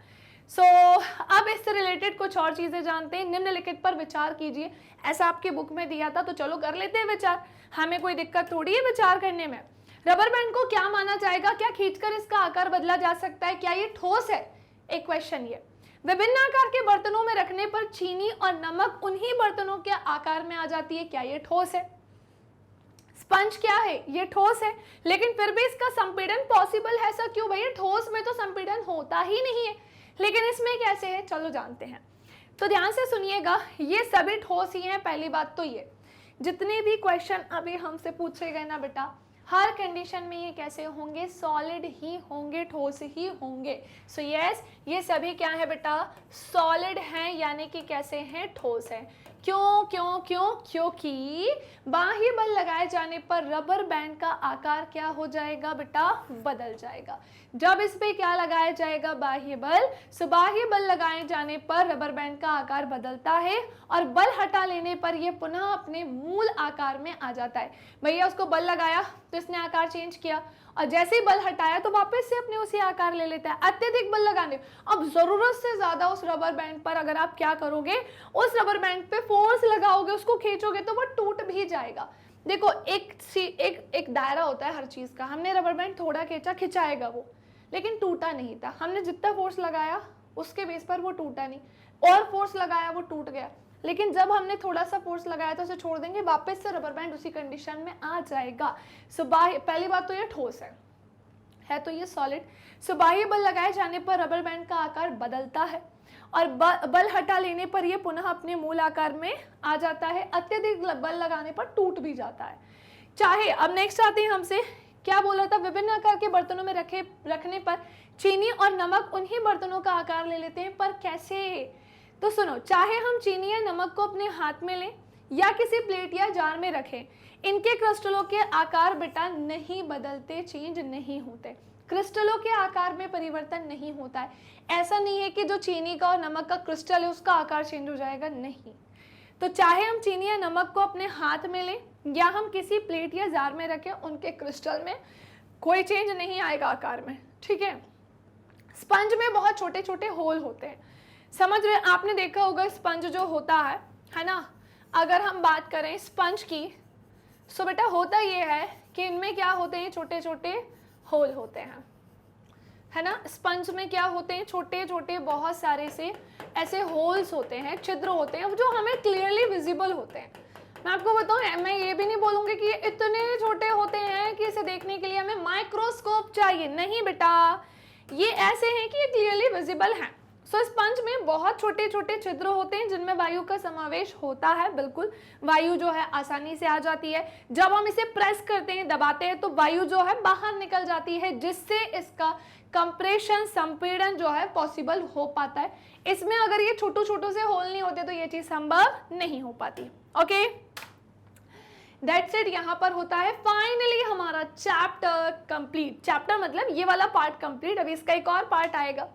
अब इससे रिलेटेड कुछ और चीजें जानते हैं। निम्नलिखित पर विचार कीजिए। ऐसा आपके बुक में दिया था तो चलो कर लेते हैं विचार, हमें कोई दिक्कत थोड़ी है विचार करने में। रबर बैंड को क्या माना जाएगा, क्या खींचकर इसका आकार बदला जा सकता है, क्या ये ठोस है? एक क्वेश्चन ये। विभिन्न आकार के बर्तनों में रखने पर चीनी और नमक उन्हीं बर्तनों के आकार में आ जाती है, क्या ये ठोस है? स्पंज क्या है, ये ठोस है, लेकिन फिर भी इसका संपीड़न पॉसिबल है। ऐसा क्यों भैया, ठोस में तो संपीड़न होता ही नहीं है, लेकिन इसमें कैसे है, चलो जानते हैं। तो ध्यान से सुनिएगा, ये सभी ठोस ही हैं। पहली बात तो ये, जितने भी क्वेश्चन अभी हमसे पूछे गए ना बेटा, हर कंडीशन में ये कैसे होंगे, सॉलिड ही होंगे, ठोस ही होंगे। सो यस, ये सभी क्या है बेटा, सॉलिड हैं, यानी कि कैसे हैं, ठोस हैं। क्यों क्यों क्यों? क्योंकि बाह्य बल लगाए जाने पर रबर बैंड का आकार क्या हो जाएगा बेटा, बदल जाएगा। जब इस पे क्या लगाया जाएगा, बाह्य बल, सो बाह्य बल लगाए जाने पर रबर बैंड का आकार बदलता है और बल हटा लेने पर यह पुनः अपने मूल आकार में आ जाता है। भैया उसको बल लगाया तो इसने आकार चेंज किया, और जैसे ही बल हटाया तो वापस से अपने उसी आकार ले लेता है। अत्यधिक बल लगाने, अब जरूरत से ज्यादा उस रबर बैंड पर अगर आप क्या करोगे, उस रबर बैंड पे फोर्स लगाओगे, उसको खींचोगे तो वो टूट भी जाएगा। देखो एक दायरा होता है हर चीज का। हमने रबर बैंड थोड़ा खींचा, खिंचाएगा वो, लेकिन टूटा नहीं था। हमने जितना फोर्स लगाया उसके बेस पर वो टूटा नहीं, और फोर्स लगाया वो टूट गया। लेकिन जब हमने थोड़ा सा फोर्स लगाया तो उसे छोड़ देंगे, वापस से रबर बैंड उसी कंडीशन में आ जाएगा। सो पहली बात तो ये ठोस है तो ये सॉलिड। सो बाह्य बल लगाए जाने पर रबर बैंड का आकार बदलता है और बल हटा लेने पर यह पुनः अपने मूल आकार में आ जाता है। अत्यधिक बल लगाने पर टूट भी जाता है। चाहे, अब नेक्स्ट आते हैं हमसे, क्या बोला था, विभिन्न आकार के बर्तनों में रखने पर चीनी और नमक उन्हीं बर्तनों का आकार ले लेते हैं, पर कैसे? तो सुनो, चाहे हम चीनी या नमक को अपने हाथ में लें या किसी प्लेट या जार में रखें, इनके क्रिस्टलों के आकार बेटा नहीं बदलते, चेंज नहीं होते। क्रिस्टलों के आकार में परिवर्तन नहीं होता है। ऐसा नहीं है कि जो चीनी का और नमक का क्रिस्टल है उसका आकार चेंज हो जाएगा, नहीं। तो चाहे हम चीनी या नमक को अपने हाथ में लें या हम किसी प्लेट या जार में रखें, उनके क्रिस्टल में कोई चेंज नहीं आएगा आकार में। ठीक है। स्पंज में बहुत छोटे छोटे होल होते हैं, समझ रहे? आपने देखा होगा स्पंज जो होता है ना, अगर हम बात करें स्पंज की, सो बेटा होता ये है कि इनमें क्या होते हैं, छोटे छोटे होल होते हैं, है ना। स्पंज में क्या होते हैं, छोटे छोटे बहुत सारे से ऐसे होल्स होते हैं, छिद्र होते हैं जो हमें क्लियरली विजिबल होते हैं। मैं आपको बताऊं, मैं ये भी नहीं बोलूंगी कि ये इतने छोटे होते हैं कि इसे देखने के लिए हमें माइक्रोस्कोप चाहिए, नहीं बेटा, ये ऐसे हैं कि ये क्लियरली विजिबल हैं। सो स्पंज में बहुत छोटे छोटे छिद्र होते हैं जिनमें वायु का समावेश होता है, बिल्कुल वायु जो है आसानी से आ जाती है। जब हम इसे प्रेस करते हैं, दबाते हैं, तो वायु जो है बाहर निकल जाती है, जिससे इसका कंप्रेशन, संपीड़न जो है पॉसिबल हो पाता है। इसमें अगर ये छोटू छोटू से होल नहीं होते तो ये चीज संभव नहीं हो पाती। ओके, दैट्स इट, यहाँ पर होता है फाइनली हमारा चैप्टर कंप्लीट। चैप्टर मतलब ये वाला पार्ट कंप्लीट। अभी इसका एक और पार्ट आएगा।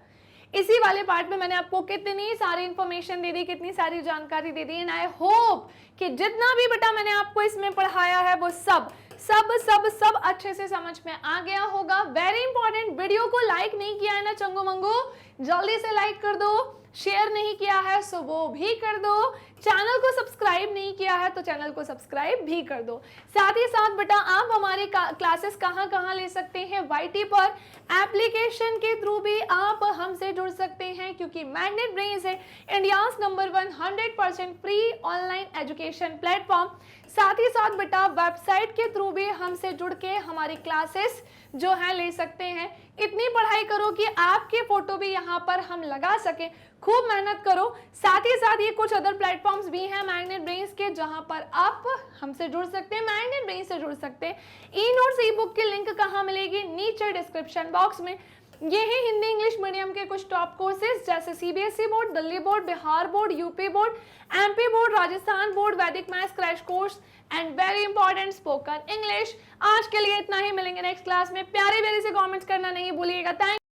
इसी वाले पार्ट में मैंने आपको कितनी सारी इंफॉर्मेशन दे दी, कितनी सारी जानकारी दे दी, एंड आई होप कि जितना भी बेटा मैंने आपको इसमें पढ़ाया है वो सब सब सब सब अच्छे से समझ में आ गया होगा। वेरी इंपॉर्टेंट, वीडियो को लाइक नहीं किया है ना चंगू मंगू, जल्दी से लाइक कर दो। शेयर नहीं किया है सो वो भी कर दो। चैनल को सब्सक्राइब नहीं किया है तो चैनल को सब्सक्राइब भी कर दो। साथ ही साथ बेटा आप हमारी क्लासेस कहाँ ले सकते हैं, YT पर एप्लीकेशन के थ्रू भी आप हमसे जुड़ सकते हैं, क्योंकि मैग्नेट ब्रेन्स है India's number 1 100% free online education platform. साथ ही साथ बेटा वेबसाइट के थ्रू भी हमसे जुड़ के हमारी क्लासेस जो है ले सकते हैं। इतनी पढ़ाई करो कि आपके फोटो भी यहाँ पर हम लगा सके, खूब मेहनत करो। साथ ही साथ ये कुछ अदर प्लेटफॉर्म्स भी हैं मैग्नेट ब्रेन्स के, जहाँ पर आप हमसे जुड़ सकते हैं, मैग्नेट ब्रेन्स से जुड़ सकते हैं। ई नोट्स ई बुक की लिंक कहाँ मिलेगी, नीचे डिस्क्रिप्शन बॉक्स में। ये है हिंदी इंग्लिश मीडियम के कुछ टॉप कोर्सेज, जैसे CBSE board, Delhi board, Bihar board, UP board, MP board, Rajasthan board, Vedic maths crash course and very important spoken English. आज के लिए इतना ही, मिलेंगे नेक्स्ट क्लास में। प्यारे प्यारे से कमेंट्स करना नहीं भूलिएगा। थैंक